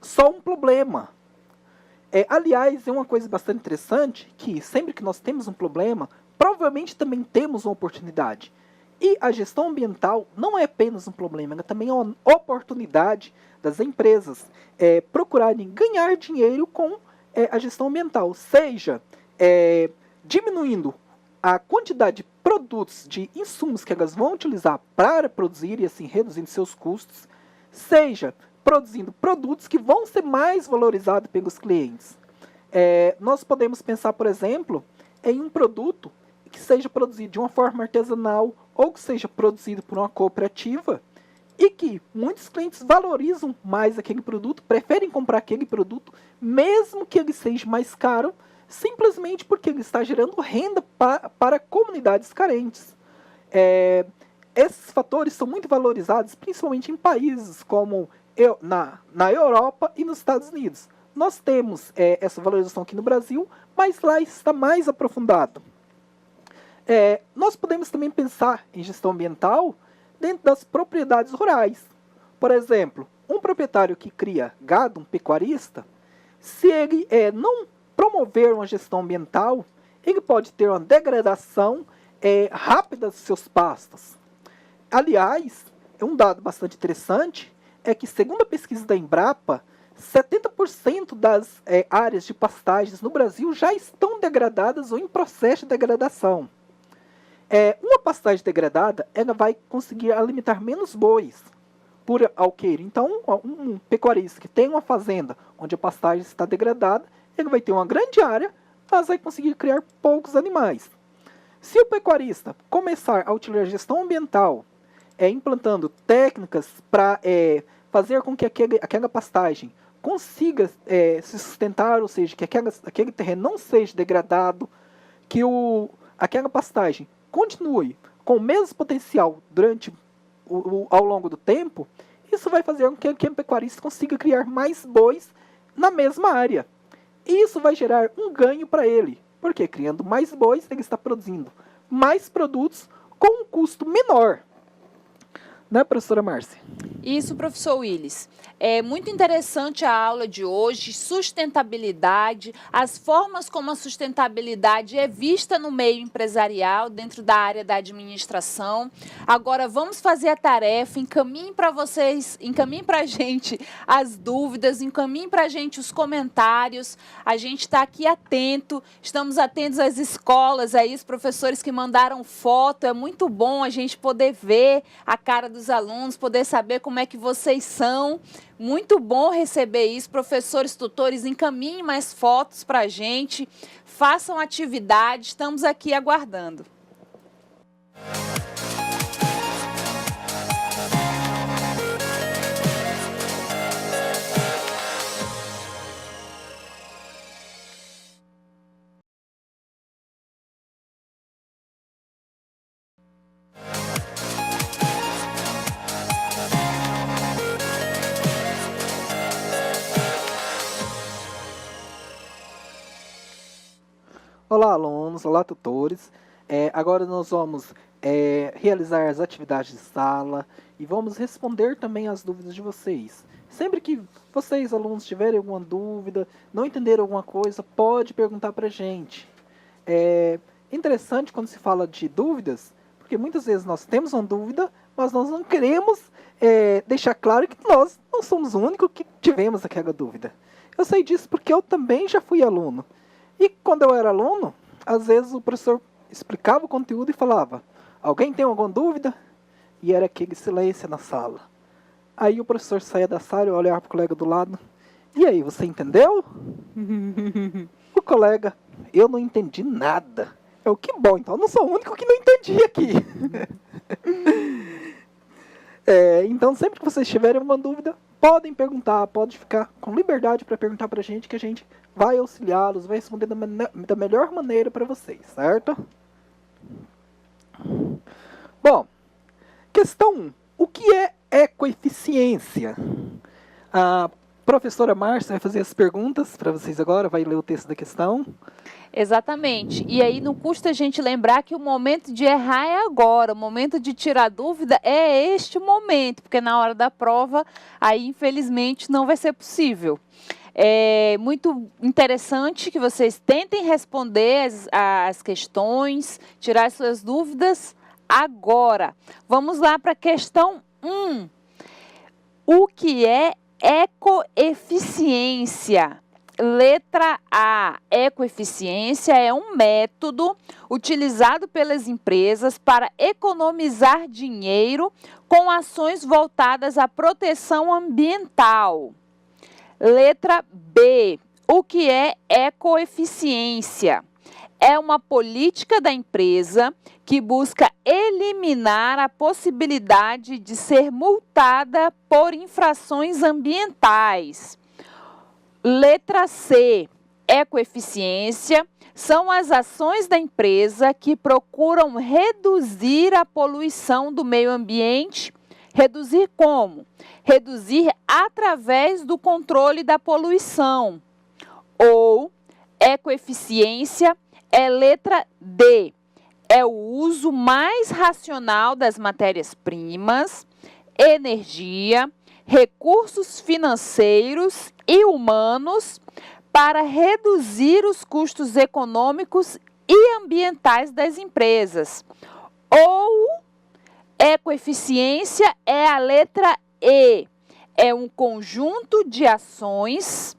só um problema. Aliás, é uma coisa bastante interessante que sempre que nós temos um problema, provavelmente também temos uma oportunidade. E a gestão ambiental não é apenas um problema, ela também é uma oportunidade das empresas procurarem ganhar dinheiro com a gestão ambiental, seja diminuindo a quantidade de produtos, de insumos que elas vão utilizar para produzir e assim reduzindo seus custos, seja produzindo produtos que vão ser mais valorizados pelos clientes. Nós podemos pensar, por exemplo, em um produto que seja produzido de uma forma artesanal ou que seja produzido por uma cooperativa e que muitos clientes valorizam mais aquele produto, preferem comprar aquele produto, mesmo que ele seja mais caro, simplesmente porque ele está gerando renda para comunidades carentes. Esses fatores são muito valorizados, principalmente em países como na Europa e nos Estados Unidos. Nós temos essa valorização aqui no Brasil, mas lá está mais aprofundado. Nós podemos também pensar em gestão ambiental dentro das propriedades rurais. Por exemplo, um proprietário que cria gado, um pecuarista, se ele não promover uma gestão ambiental, ele pode ter uma degradação rápida dos seus pastos. Aliás, um dado bastante interessante é que, segundo a pesquisa da Embrapa, 70% das áreas de pastagens no Brasil já estão degradadas ou em processo de degradação. Uma pastagem degradada, ela vai conseguir alimentar menos bois por alqueire. Então, um pecuarista que tem uma fazenda onde a pastagem está degradada, ele vai ter uma grande área, mas vai conseguir criar poucos animais. Se o pecuarista começar a utilizar a gestão ambiental, implantando técnicas para fazer com que aquela pastagem consiga se sustentar, ou seja, que aquele terreno não seja degradado, que aquela pastagem continue com o mesmo potencial ao longo do tempo, isso vai fazer com que aquele pecuarista consiga criar mais bois na mesma área. Isso vai gerar um ganho para ele, porque criando mais bois, ele está produzindo mais produtos com um custo menor. Né, professora Márcia? Isso, professor Willis. É muito interessante a aula de hoje, sustentabilidade, as formas como a sustentabilidade é vista no meio empresarial, dentro da área da administração. Agora vamos fazer a tarefa, encaminhem para vocês, encaminhem para a gente as dúvidas, encaminhem para a gente os comentários. A gente está aqui atento, estamos atentos às escolas, aí os professores que mandaram foto, é muito bom a gente poder ver a cara dos alunos, poder saber como é que vocês são. Muito bom receber isso. Professores, tutores, encaminhem mais fotos para a gente, façam atividade, estamos aqui aguardando. Olá, alunos, olá, tutores. Agora nós vamos realizar as atividades de sala e vamos responder também as dúvidas de vocês. Sempre que vocês, alunos, tiverem alguma dúvida, não entenderam alguma coisa, pode perguntar para a gente. É interessante quando se fala de dúvidas, porque muitas vezes nós temos uma dúvida, mas nós não queremos deixar claro que nós não somos o único que tivemos aquela dúvida. Eu sei disso porque eu também já fui aluno. E quando eu era aluno, às vezes o professor explicava o conteúdo e falava: alguém tem alguma dúvida? E era aquele silêncio na sala. Aí o professor saía da sala e olhava para o colega do lado: e aí, você entendeu? O colega: eu não entendi nada. Eu: que bom, então eu não sou o único que não entendi aqui. Então, sempre que vocês tiverem alguma dúvida, podem perguntar, pode ficar com liberdade para perguntar para a gente, que a gente vai auxiliá-los, vai responder da melhor maneira para vocês, certo? Bom, questão 1. O que é ecoeficiência? A professora Márcia vai fazer as perguntas para vocês agora, vai ler o texto da questão. Exatamente. E aí não custa a gente lembrar que o momento de errar é agora, o momento de tirar dúvida é este momento, porque na hora da prova, aí infelizmente não vai ser possível. É muito interessante que vocês tentem responder as questões, tirar as suas dúvidas agora. Vamos lá para a questão 1. O que é ecoeficiência? Letra A. Ecoeficiência é um método utilizado pelas empresas para economizar dinheiro com ações voltadas à proteção ambiental. Letra B. O que é ecoeficiência? É uma política da empresa que busca eliminar a possibilidade de ser multada por infrações ambientais. Letra C. Ecoeficiência são as ações da empresa que procuram reduzir a poluição do meio ambiente. Reduzir como? Reduzir através do controle da poluição. Ou ecoeficiência é letra D. É o uso mais racional das matérias-primas, energia, recursos financeiros e humanos para reduzir os custos econômicos e ambientais das empresas. Ou ecoeficiência é a letra E. É um conjunto de ações,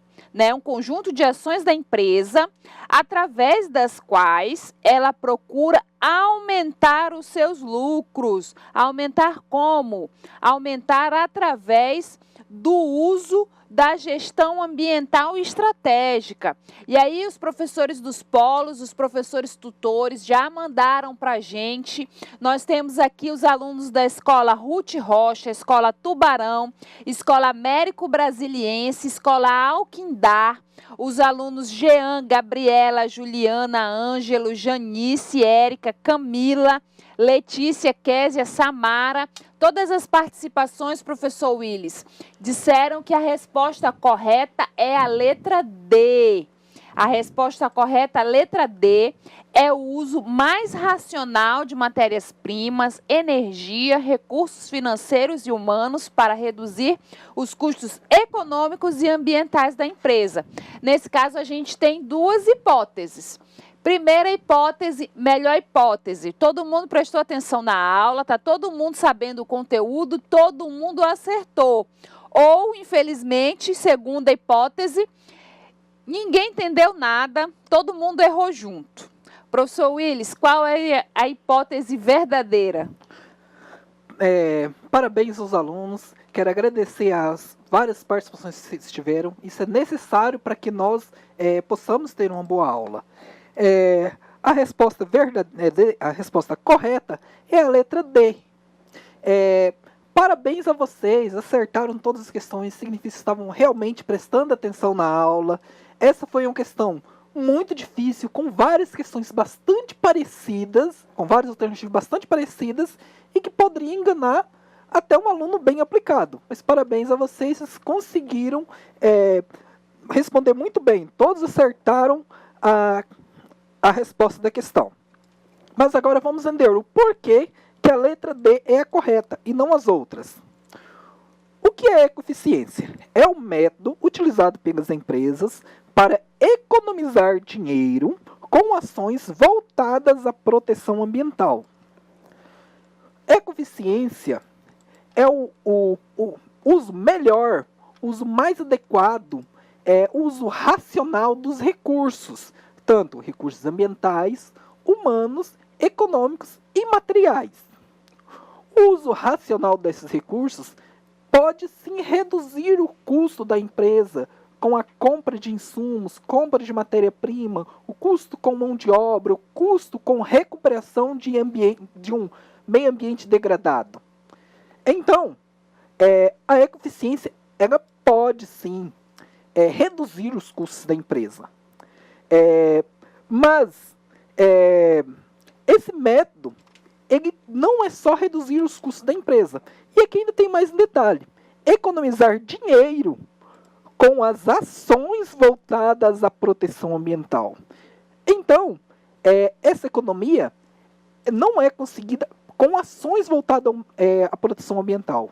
um conjunto de ações da empresa, através das quais ela procura aumentar os seus lucros. Aumentar como? Aumentar através do uso da gestão ambiental estratégica. E aí os professores dos polos, os professores tutores já mandaram para a gente. Nós temos aqui os alunos da Escola Ruth Rocha, Escola Tubarão, Escola Américo Brasiliense, Escola Alquindar, os alunos Jean, Gabriela, Juliana, Ângelo, Janice, Érica, Camila, Letícia, Késia, Samara, todas as participações, professor Willis, disseram que a resposta correta é a letra D. A resposta correta, a letra D, é o uso mais racional de matérias-primas, energia, recursos financeiros e humanos para reduzir os custos econômicos e ambientais da empresa. Nesse caso, a gente tem duas hipóteses. Primeira hipótese, melhor hipótese. Todo mundo prestou atenção na aula, está todo mundo sabendo o conteúdo, todo mundo acertou. Ou, infelizmente, segunda hipótese, ninguém entendeu nada, todo mundo errou junto. Professor Willis, qual é a hipótese verdadeira? Parabéns aos alunos. Quero agradecer as várias participações que vocês tiveram. Isso é necessário para que nós possamos ter uma boa aula. A resposta, a resposta correta é a letra D. Parabéns a vocês, acertaram todas as questões, significa que estavam realmente prestando atenção na aula. Essa foi uma questão muito difícil, com várias questões bastante parecidas, com várias alternativas bastante parecidas, e que poderia enganar até um aluno bem aplicado. Mas parabéns a vocês, vocês conseguiram responder muito bem. Todos acertaram a resposta da questão. Mas agora vamos entender o porquê que a letra D é a correta e não as outras. O que é ecoeficiência? É um método utilizado pelas empresas para economizar dinheiro com ações voltadas à proteção ambiental. Ecoeficiência é o uso melhor, uso mais adequado, uso racional dos recursos, tanto recursos ambientais, humanos, econômicos e materiais. O uso racional desses recursos pode sim reduzir o custo da empresa com a compra de insumos, compra de matéria-prima, o custo com mão de obra, o custo com recuperação de um meio ambiente degradado. Então, a ecoeficiência ela pode sim reduzir os custos da empresa. Mas esse método ele não é só reduzir os custos da empresa. E aqui ainda tem mais um detalhe. Economizar dinheiro com as ações voltadas à proteção ambiental. Então, essa economia não é conseguida com ações voltadas à proteção ambiental.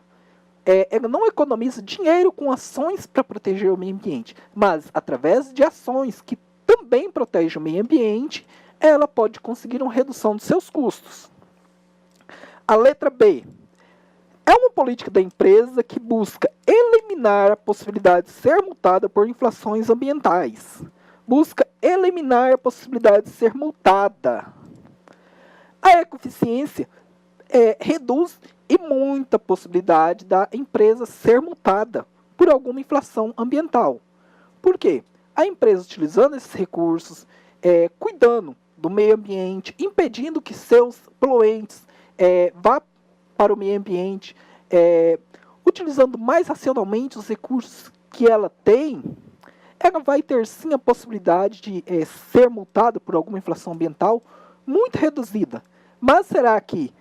Ela não economiza dinheiro com ações para proteger o meio ambiente, mas através de ações que também protegem o meio ambiente, ela pode conseguir uma redução dos seus custos. A letra B é uma política da empresa que busca eliminar a possibilidade de ser multada por infrações ambientais. Busca eliminar a possibilidade de ser multada. A ecoeficiência reduz e muita possibilidade da empresa ser multada por alguma infração ambiental. Por quê? A empresa utilizando esses recursos, cuidando do meio ambiente, impedindo que seus poluentes vá para o meio ambiente, utilizando mais racionalmente os recursos que ela tem, ela vai ter sim a possibilidade de ser multada por alguma infração ambiental muito reduzida. Mas será que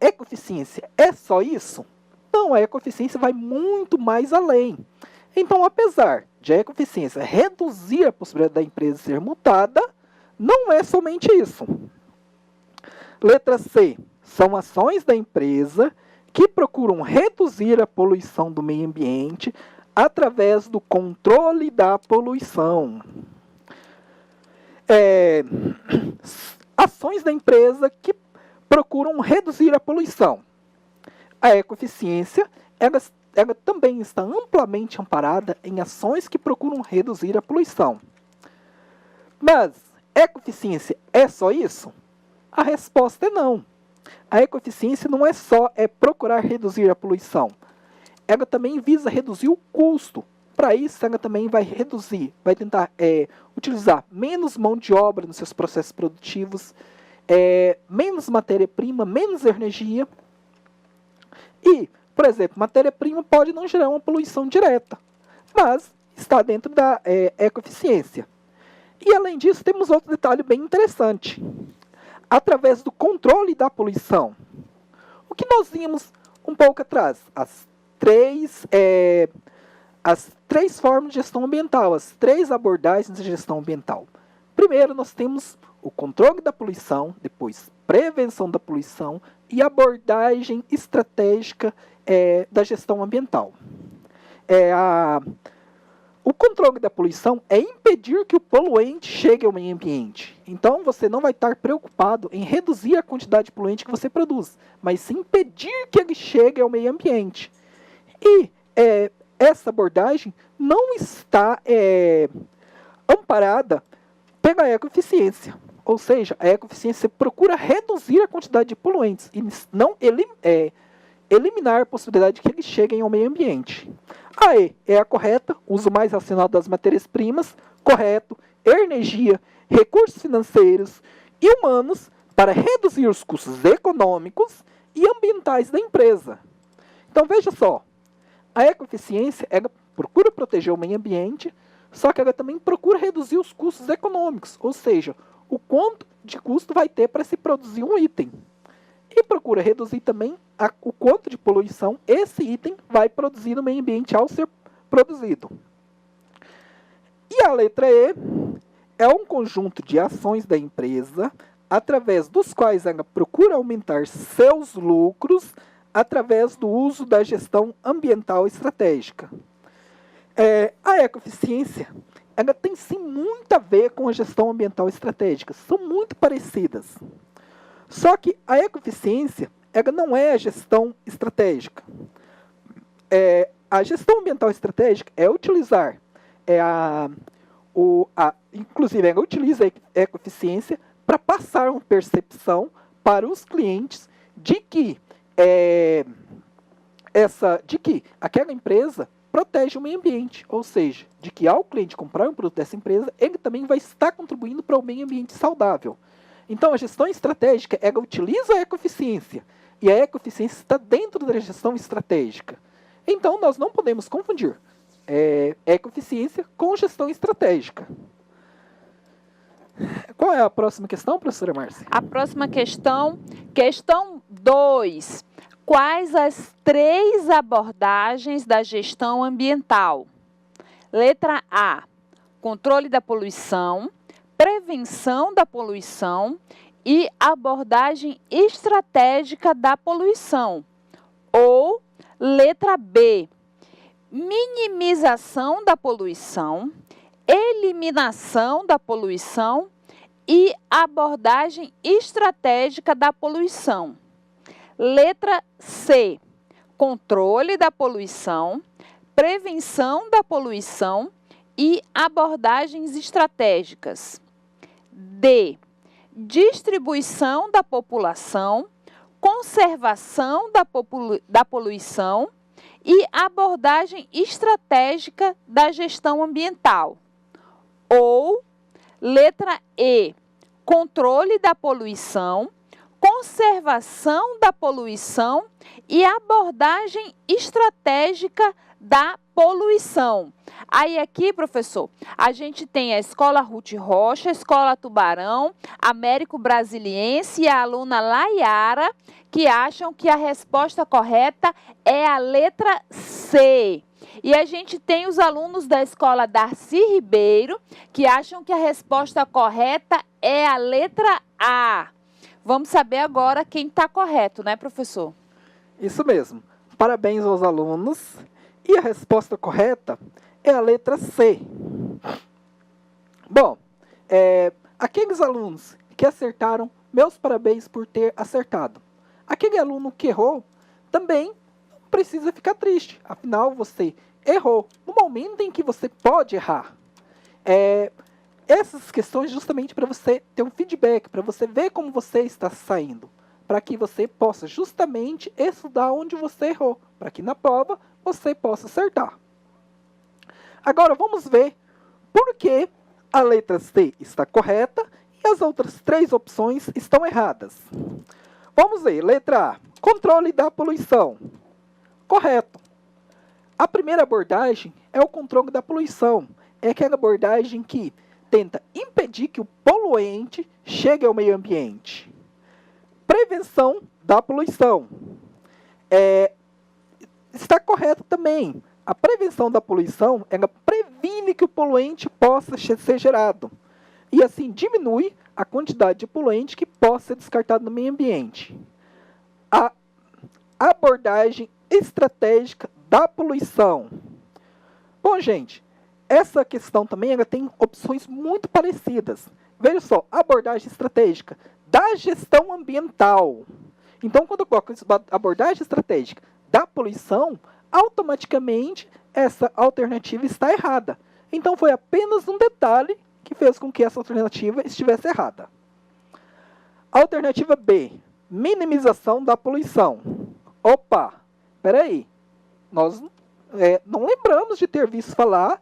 ecoeficiência é só isso? Não, a ecoeficiência vai muito mais além. Então, apesar de a ecoeficiência reduzir a possibilidade da empresa ser multada, não é somente isso. Letra C. São ações da empresa que procuram reduzir a poluição do meio ambiente através do controle da poluição. Ações da empresa que procuram reduzir a poluição. A ecoeficiência, ela também está amplamente amparada em ações que procuram reduzir a poluição. Mas, ecoeficiência é só isso? A resposta é não. A ecoeficiência não é só procurar reduzir a poluição. Ela também visa reduzir o custo. Para isso, ela também vai tentar utilizar menos mão de obra nos seus processos produtivos, menos matéria-prima, menos energia. E, por exemplo, matéria-prima pode não gerar uma poluição direta, mas está dentro da ecoeficiência. E, além disso, temos outro detalhe bem interessante. Através do controle da poluição. O que nós vimos um pouco atrás? As três formas de gestão ambiental, as três abordagens de gestão ambiental. Primeiro, nós temos o controle da poluição, depois prevenção da poluição e abordagem estratégica da gestão ambiental. O controle da poluição é impedir que o poluente chegue ao meio ambiente. Então, você não vai estar preocupado em reduzir a quantidade de poluente que você produz, mas sim impedir que ele chegue ao meio ambiente. E essa abordagem não está amparada pela ecoeficiência. Ou seja, a ecoeficiência procura reduzir a quantidade de poluentes e não eliminar a possibilidade de que eles cheguem ao meio ambiente. A E é a correta, uso mais racional das matérias-primas, correto, energia, recursos financeiros e humanos para reduzir os custos econômicos e ambientais da empresa. Então veja só, a ecoeficiência ela procura proteger o meio ambiente, só que ela também procura reduzir os custos econômicos, ou seja, o quanto de custo vai ter para se produzir um item. E procura reduzir também o quanto de poluição esse item vai produzir no meio ambiente ao ser produzido. E a letra E é um conjunto de ações da empresa através dos quais ela procura aumentar seus lucros através do uso da gestão ambiental estratégica. A ecoeficiência ela tem sim muito a ver com a gestão ambiental estratégica, são muito parecidas. Só que a ecoeficiência ela não é a gestão estratégica. A gestão ambiental estratégica é utilizar, inclusive ela utiliza a ecoeficiência para passar uma percepção para os clientes de que aquela empresa protege o meio ambiente, ou seja, de que ao cliente comprar um produto dessa empresa, ele também vai estar contribuindo para o meio ambiente saudável. Então, a gestão estratégica, ela utiliza a ecoeficiência, e a ecoeficiência está dentro da gestão estratégica. Então, nós não podemos confundir ecoeficiência com gestão estratégica. Qual é a próxima questão, professora Márcia? A próxima questão 2. Quais as 3 abordagens da gestão ambiental? Letra A, controle da poluição, prevenção da poluição e abordagem estratégica da poluição. Ou, letra B, minimização da poluição, eliminação da poluição e abordagem estratégica da poluição. Letra C, controle da poluição, prevenção da poluição e abordagens estratégicas. D, distribuição da população, conservação da poluição e abordagem estratégica da gestão ambiental. Ou, letra E, controle da poluição, conservação da poluição e abordagem estratégica da poluição. Aí aqui, professor, a gente tem a Escola Ruth Rocha, a Escola Tubarão, Américo Brasiliense e a aluna Laiara, que acham que a resposta correta é a letra C. E a gente tem os alunos da Escola Darcy Ribeiro, que acham que a resposta correta é a letra A. Vamos saber agora quem está correto, né, professor? Isso mesmo. Parabéns aos alunos. E a resposta correta é a letra C. Bom, aqueles alunos que acertaram, meus parabéns por ter acertado. Aquele aluno que errou, também não precisa ficar triste. Afinal, você errou no momento em que você pode errar. Essas questões justamente para você ter um feedback, para você ver como você está saindo, para que você possa justamente estudar onde você errou, para que na prova você possa acertar. Agora vamos ver por que a letra C está correta e as outras 3 opções estão erradas. Vamos ver, letra A, controle da poluição. Correto. A primeira abordagem é o controle da poluição. É aquela abordagem que tenta impedir que o poluente chegue ao meio ambiente. Prevenção da poluição. Está correto também. A prevenção da poluição, ela previne que o poluente possa ser gerado. E assim diminui a quantidade de poluente que possa ser descartado no meio ambiente. A abordagem estratégica da poluição. Bom, gente, essa questão também ela tem opções muito parecidas. Veja só, abordagem estratégica da gestão ambiental. Então, quando eu coloco abordagem estratégica da poluição, automaticamente essa alternativa está errada. Então, foi apenas um detalhe que fez com que essa alternativa estivesse errada. Alternativa B, minimização da poluição. Opa, peraí, nós não lembramos de ter visto falar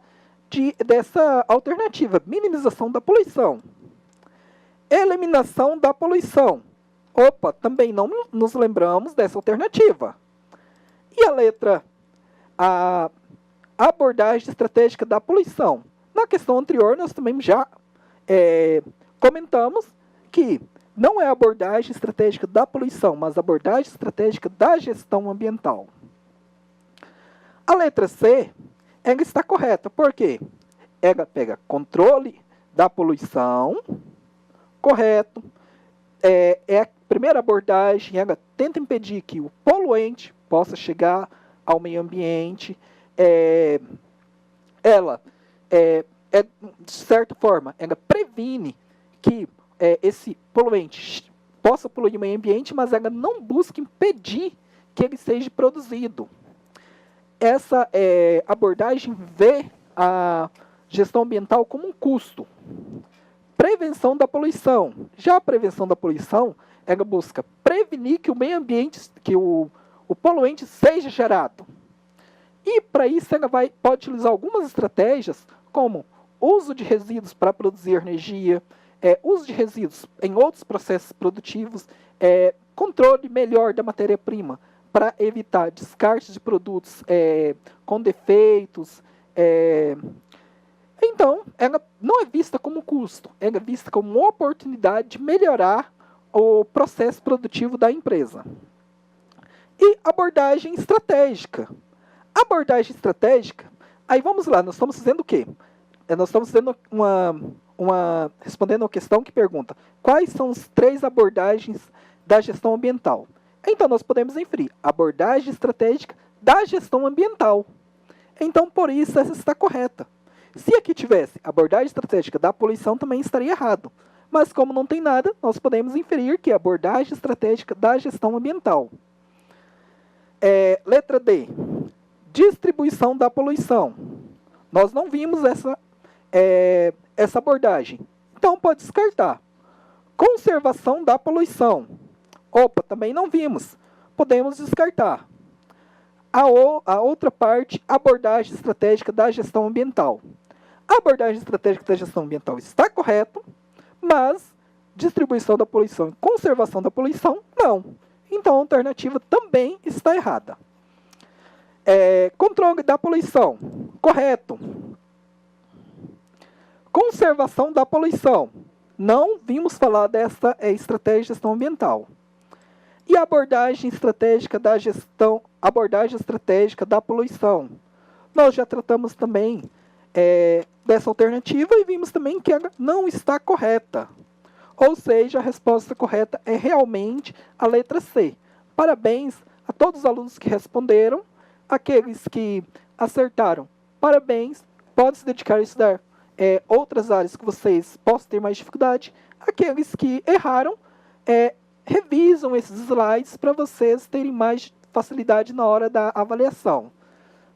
dessa alternativa, minimização da poluição. Eliminação da poluição. Opa, também não nos lembramos dessa alternativa. E a letra A, abordagem estratégica da poluição. Na questão anterior, nós também já comentamos que não é a abordagem estratégica da poluição, mas a abordagem estratégica da gestão ambiental. A letra C, ela está correta. Por quê? Ela pega controle da poluição, correto. É a primeira abordagem, ela tenta impedir que o poluente possa chegar ao meio ambiente. De certa forma, ela previne que esse poluente possa poluir o meio ambiente, mas ela não busca impedir que ele seja produzido. Essa abordagem vê a gestão ambiental como um custo. Prevenção da poluição. Já a prevenção da poluição, ela busca prevenir que o meio ambiente, que o poluente seja gerado. E para isso ela pode utilizar algumas estratégias, como uso de resíduos para produzir energia, uso de resíduos em outros processos produtivos, controle melhor da matéria-prima para evitar descartes de produtos com defeitos. Então, ela não é vista como custo, ela é vista como uma oportunidade de melhorar o processo produtivo da empresa. E abordagem estratégica. Abordagem estratégica, aí vamos lá, nós estamos fazendo o quê? Nós estamos fazendo respondendo uma questão que pergunta quais são as 3 abordagens da gestão ambiental. Então, nós podemos inferir abordagem estratégica da gestão ambiental. Então, por isso, essa está correta. Se aqui tivesse abordagem estratégica da poluição, também estaria errado. Mas, como não tem nada, nós podemos inferir que é abordagem estratégica da gestão ambiental. Letra D. Distribuição da poluição. Nós não vimos essa abordagem. Então, pode descartar. Conservação da poluição. Opa, também não vimos. Podemos descartar. A outra parte, abordagem estratégica da gestão ambiental. A abordagem estratégica da gestão ambiental está correta, mas distribuição da poluição e conservação da poluição, não. Então, a alternativa também está errada. Controle da poluição, correto. Conservação da poluição, não vimos falar dessa estratégia de gestão ambiental. E a abordagem estratégica da gestão, abordagem estratégica da poluição. Nós já tratamos também dessa alternativa e vimos também que ela não está correta. Ou seja, a resposta correta é realmente a letra C. Parabéns a todos os alunos que responderam. Aqueles que acertaram, parabéns. Pode se dedicar a estudar outras áreas que vocês possam ter mais dificuldade. Aqueles que erraram, revisam esses slides para vocês terem mais facilidade na hora da avaliação.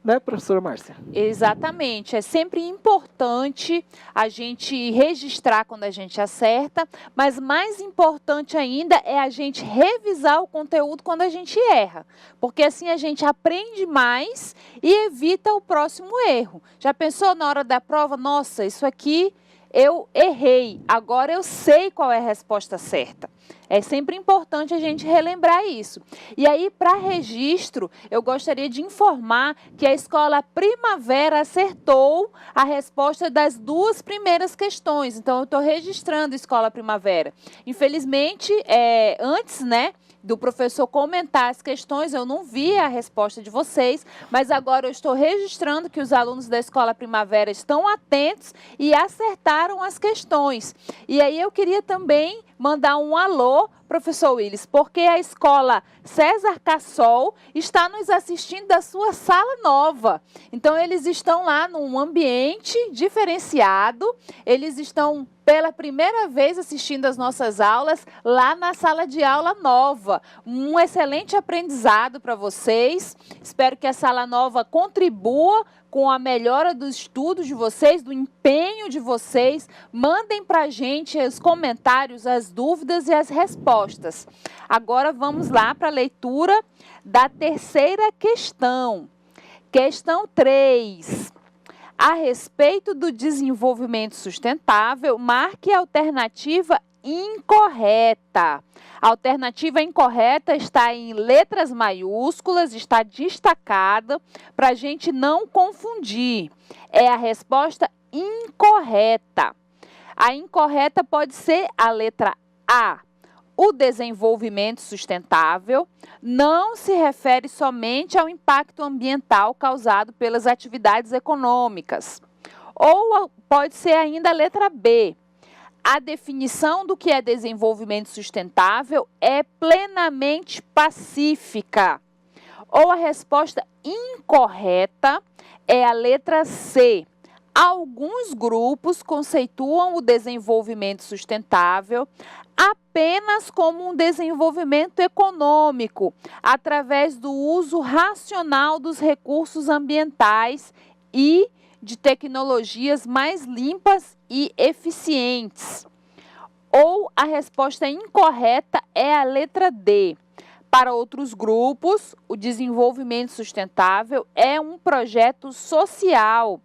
Né, professora Márcia? Exatamente. É sempre importante a gente registrar quando a gente acerta, mas mais importante ainda é a gente revisar o conteúdo quando a gente erra, porque assim a gente aprende mais e evita o próximo erro. Já pensou na hora da prova? Nossa, isso aqui eu errei, agora eu sei qual é a resposta certa. É sempre importante a gente relembrar isso. E aí, para registro, eu gostaria de informar que a Escola Primavera acertou a resposta das 2 primeiras questões. Então, eu estou registrando a Escola Primavera. Infelizmente, antes, do professor comentar as questões, eu não vi a resposta de vocês, mas agora eu estou registrando que os alunos da Escola Primavera estão atentos e acertaram as questões. E aí eu queria também mandar um alô, professor Willis, porque a Escola César Cassol está nos assistindo da sua sala nova. Então, eles estão lá num ambiente diferenciado, eles estão pela primeira vez assistindo as nossas aulas lá na sala de aula nova. Um excelente aprendizado para vocês. Espero que a sala nova contribua com a melhora do estudo de vocês, do empenho de vocês. Mandem para a gente os comentários, as dúvidas e as respostas. Agora vamos lá para a leitura da terceira questão. Questão 3. A respeito do desenvolvimento sustentável, marque a alternativa incorreta. A alternativa incorreta está em letras maiúsculas, está destacada para a gente não confundir. É a resposta incorreta. A incorreta pode ser a letra A. O desenvolvimento sustentável não se refere somente ao impacto ambiental causado pelas atividades econômicas. Ou pode ser ainda a letra B. A definição do que é desenvolvimento sustentável é plenamente pacífica. Ou a resposta incorreta é a letra C. Alguns grupos conceituam o desenvolvimento sustentável apenas como um desenvolvimento econômico, através do uso racional dos recursos ambientais e de tecnologias mais limpas e eficientes. Ou a resposta incorreta é a letra D. Para outros grupos, o desenvolvimento sustentável é um projeto social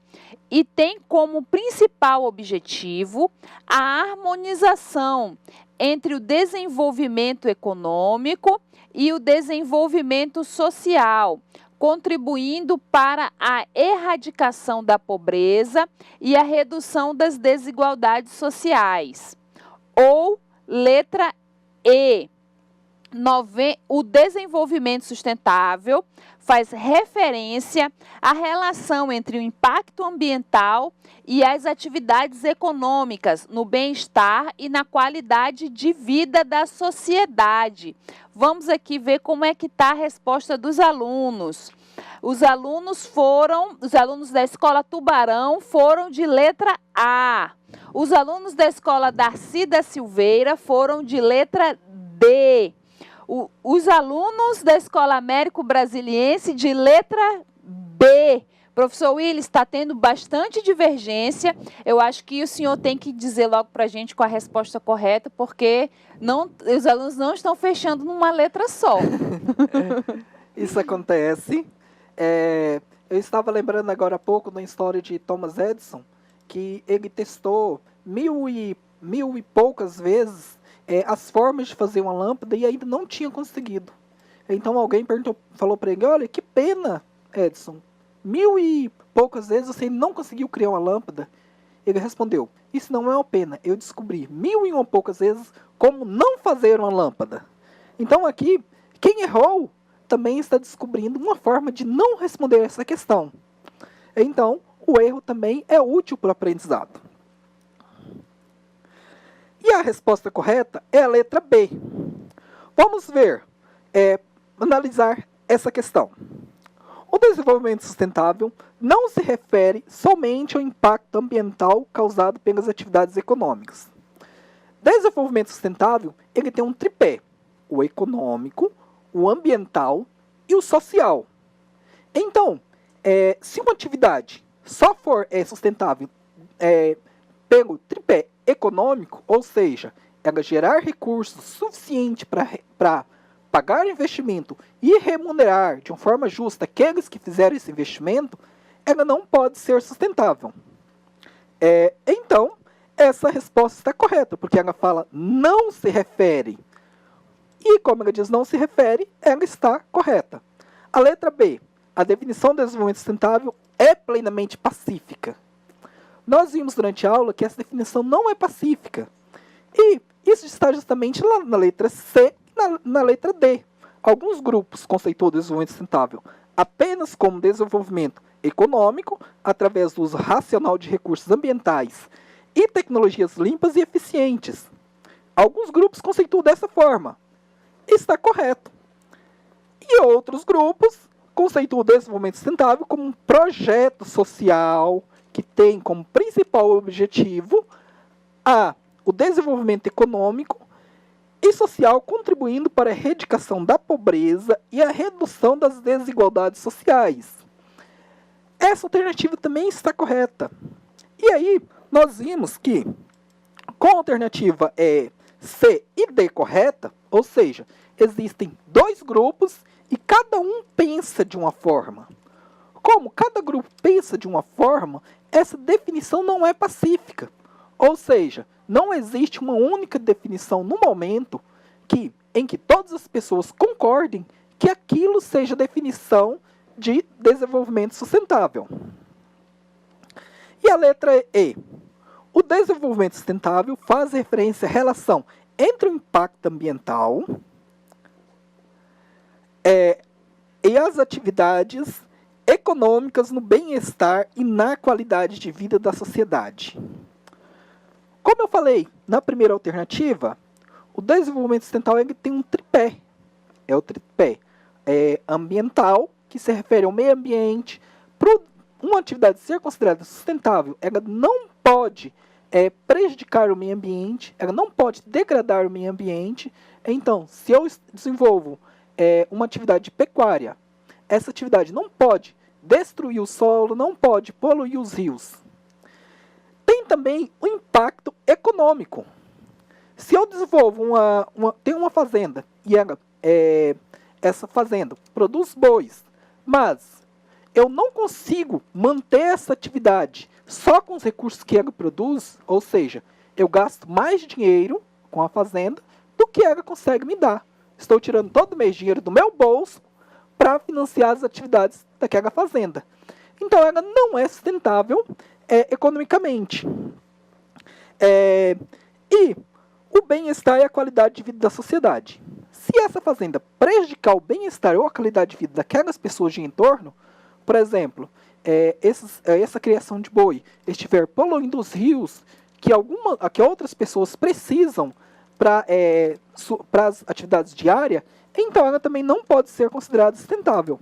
e tem como principal objetivo a harmonização entre o desenvolvimento econômico e o desenvolvimento social, contribuindo para a erradicação da pobreza e a redução das desigualdades sociais. Ou letra E. O desenvolvimento sustentável faz referência à relação entre o impacto ambiental e as atividades econômicas no bem-estar e na qualidade de vida da sociedade. Vamos aqui ver como é que está a resposta dos alunos. Os alunos da Escola Tubarão foram de letra A. Os alunos da Escola Darcy da Silveira foram de letra D. Os alunos da Escola Américo Brasiliense de letra B. Professor Willis, está tendo bastante divergência. Eu acho que o senhor tem que dizer logo para a gente qual a resposta correta, porque os alunos não estão fechando numa letra só. Isso acontece. Eu estava lembrando agora há pouco da história de Thomas Edison, que ele testou mil e poucas vezes as formas de fazer uma lâmpada e ainda não tinha conseguido. Então alguém falou para ele: olha, que pena, Edison, 1000 e poucas vezes você não conseguiu criar uma lâmpada. Ele respondeu: isso não é uma pena, eu descobri 1001 poucas vezes como não fazer uma lâmpada. Então aqui, quem errou também está descobrindo uma forma de não responder essa questão. Então, o erro também é útil para o aprendizado. E a resposta correta é a letra B. Vamos ver, analisar essa questão. O desenvolvimento sustentável não se refere somente ao impacto ambiental causado pelas atividades econômicas. Desenvolvimento sustentável, ele tem um tripé: o econômico, o ambiental e o social. Então, se uma atividade só for sustentável pelo tripé econômico, ou seja, ela gerar recursos suficientes para pagar investimento e remunerar de uma forma justa aqueles que fizeram esse investimento, ela não pode ser sustentável. Então, essa resposta está correta, porque ela fala não se refere. E como ela diz não se refere, ela está correta. A letra B, a definição do desenvolvimento sustentável é plenamente pacífica. Nós vimos durante a aula que essa definição não é pacífica. E isso está justamente lá na letra C e na letra D. Alguns grupos conceituam o desenvolvimento sustentável apenas como desenvolvimento econômico, através do uso racional de recursos ambientais e tecnologias limpas e eficientes. Alguns grupos conceituam dessa forma. Está correto. E outros grupos conceituam o desenvolvimento sustentável como um projeto social que tem como principal objetivo o desenvolvimento econômico e social, contribuindo para a erradicação da pobreza e a redução das desigualdades sociais. Essa alternativa também está correta. E aí, nós vimos que, com a alternativa C e D correta, ou seja, existem dois grupos e cada um pensa de uma forma. Como cada grupo pensa de uma forma, essa definição não é pacífica. Ou seja, não existe uma única definição no momento em que todas as pessoas concordem que aquilo seja a definição de desenvolvimento sustentável. E a letra E. O desenvolvimento sustentável faz referência à relação entre o impacto ambiental e as atividades econômicas no bem-estar e na qualidade de vida da sociedade. Como eu falei na primeira alternativa, o desenvolvimento sustentável tem um tripé. É o tripé ambiental, que se refere ao meio ambiente. Para uma atividade ser considerada sustentável, ela não pode prejudicar o meio ambiente, ela não pode degradar o meio ambiente. Então, se eu desenvolvo uma atividade pecuária, essa atividade não pode destruir o solo, não pode poluir os rios. Tem também o impacto econômico. Se eu desenvolvo tenho uma fazenda e essa fazenda produz bois, mas eu não consigo manter essa atividade só com os recursos que ela produz, ou seja, eu gasto mais dinheiro com a fazenda do que ela consegue me dar. Estou tirando todo mês dinheiro do meu bolso para financiar as atividades daquela fazenda. Então, ela não é sustentável economicamente. E o bem-estar e a qualidade de vida da sociedade. Se essa fazenda prejudicar o bem-estar ou a qualidade de vida daquelas pessoas de entorno, por exemplo, essa criação de boi estiver poluindo os rios que outras pessoas precisam para as atividades diárias, então ela também não pode ser considerada sustentável.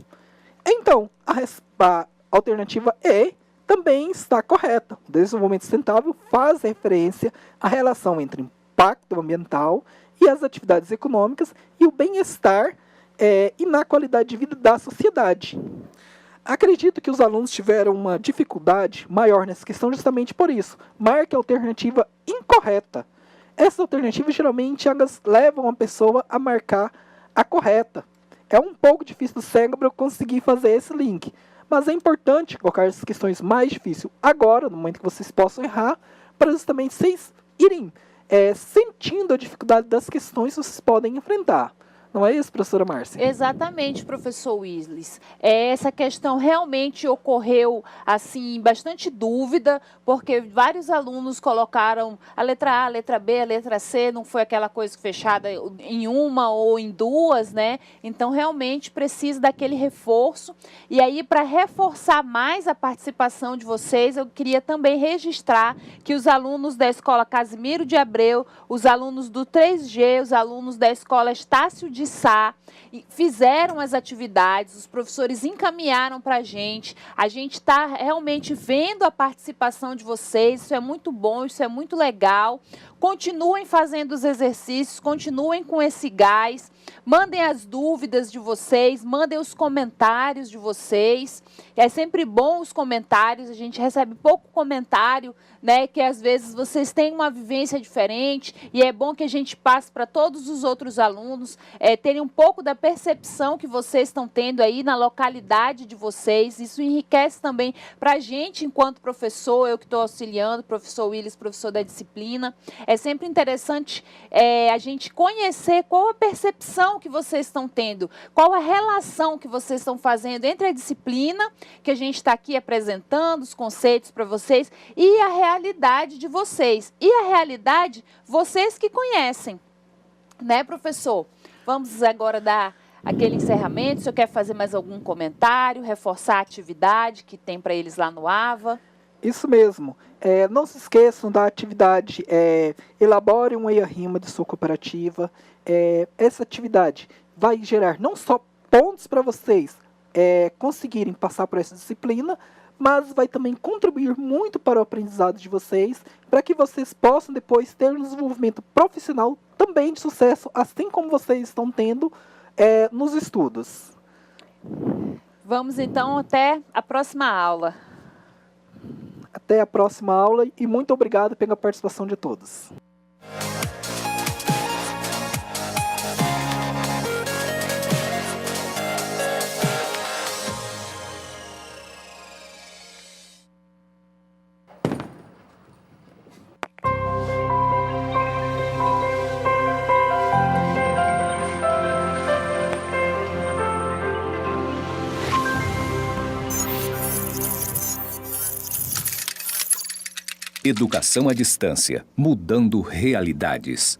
Então, a alternativa E também está correta. O desenvolvimento sustentável faz referência à relação entre impacto ambiental e as atividades econômicas e o bem-estar e na qualidade de vida da sociedade. Acredito que os alunos tiveram uma dificuldade maior nessa questão justamente por isso. Marque a alternativa incorreta. Essas alternativas geralmente elas levam a pessoa a marcar a correta. É um pouco difícil do cérebro conseguir fazer esse link, mas é importante colocar essas questões mais difíceis agora, no momento que vocês possam errar, para justamente vocês irem sentindo a dificuldade das questões que vocês podem enfrentar. Não é isso, professora Márcia? Exatamente, professor Willis. Essa questão realmente ocorreu, assim, bastante dúvida, porque vários alunos colocaram a letra A, a letra B, a letra C, não foi aquela coisa fechada em uma ou em duas, né? Então, realmente precisa daquele reforço. E aí, para reforçar mais a participação de vocês, eu queria também registrar que os alunos da Escola Casimiro de Abreu, os alunos do 3G, os alunos da Escola Estácio de Sá, fizeram as atividades, os professores encaminharam para a gente está realmente vendo a participação de vocês, isso é muito bom, isso é muito legal. Continuem fazendo os exercícios, continuem com esse gás, mandem as dúvidas de vocês, mandem os comentários de vocês. É sempre bom os comentários, a gente recebe pouco comentário, né, que às vezes vocês têm uma vivência diferente e é bom que a gente passe para todos os outros alunos terem um pouco da percepção que vocês estão tendo aí na localidade de vocês. Isso enriquece também para a gente enquanto professor, eu que estou auxiliando, professor Willis, professor da disciplina. É sempre interessante a gente conhecer qual a percepção que vocês estão tendo, qual a relação que vocês estão fazendo entre a disciplina, que a gente está aqui apresentando, os conceitos para vocês, e a realidade de vocês. E a realidade, vocês que conhecem, né, professor? Vamos agora dar aquele encerramento. O senhor quer fazer mais algum comentário, reforçar a atividade que tem para eles lá no AVA? Isso mesmo. Não se esqueçam da atividade, elabore uma EIA-RIMA de sua cooperativa. Essa atividade vai gerar não só pontos para vocês conseguirem passar por essa disciplina, mas vai também contribuir muito para o aprendizado de vocês, para que vocês possam depois ter um desenvolvimento profissional também de sucesso, assim como vocês estão tendo nos estudos. Vamos então até a próxima aula. Até a próxima aula e muito obrigado pela participação de todos. Educação à distância, mudando realidades.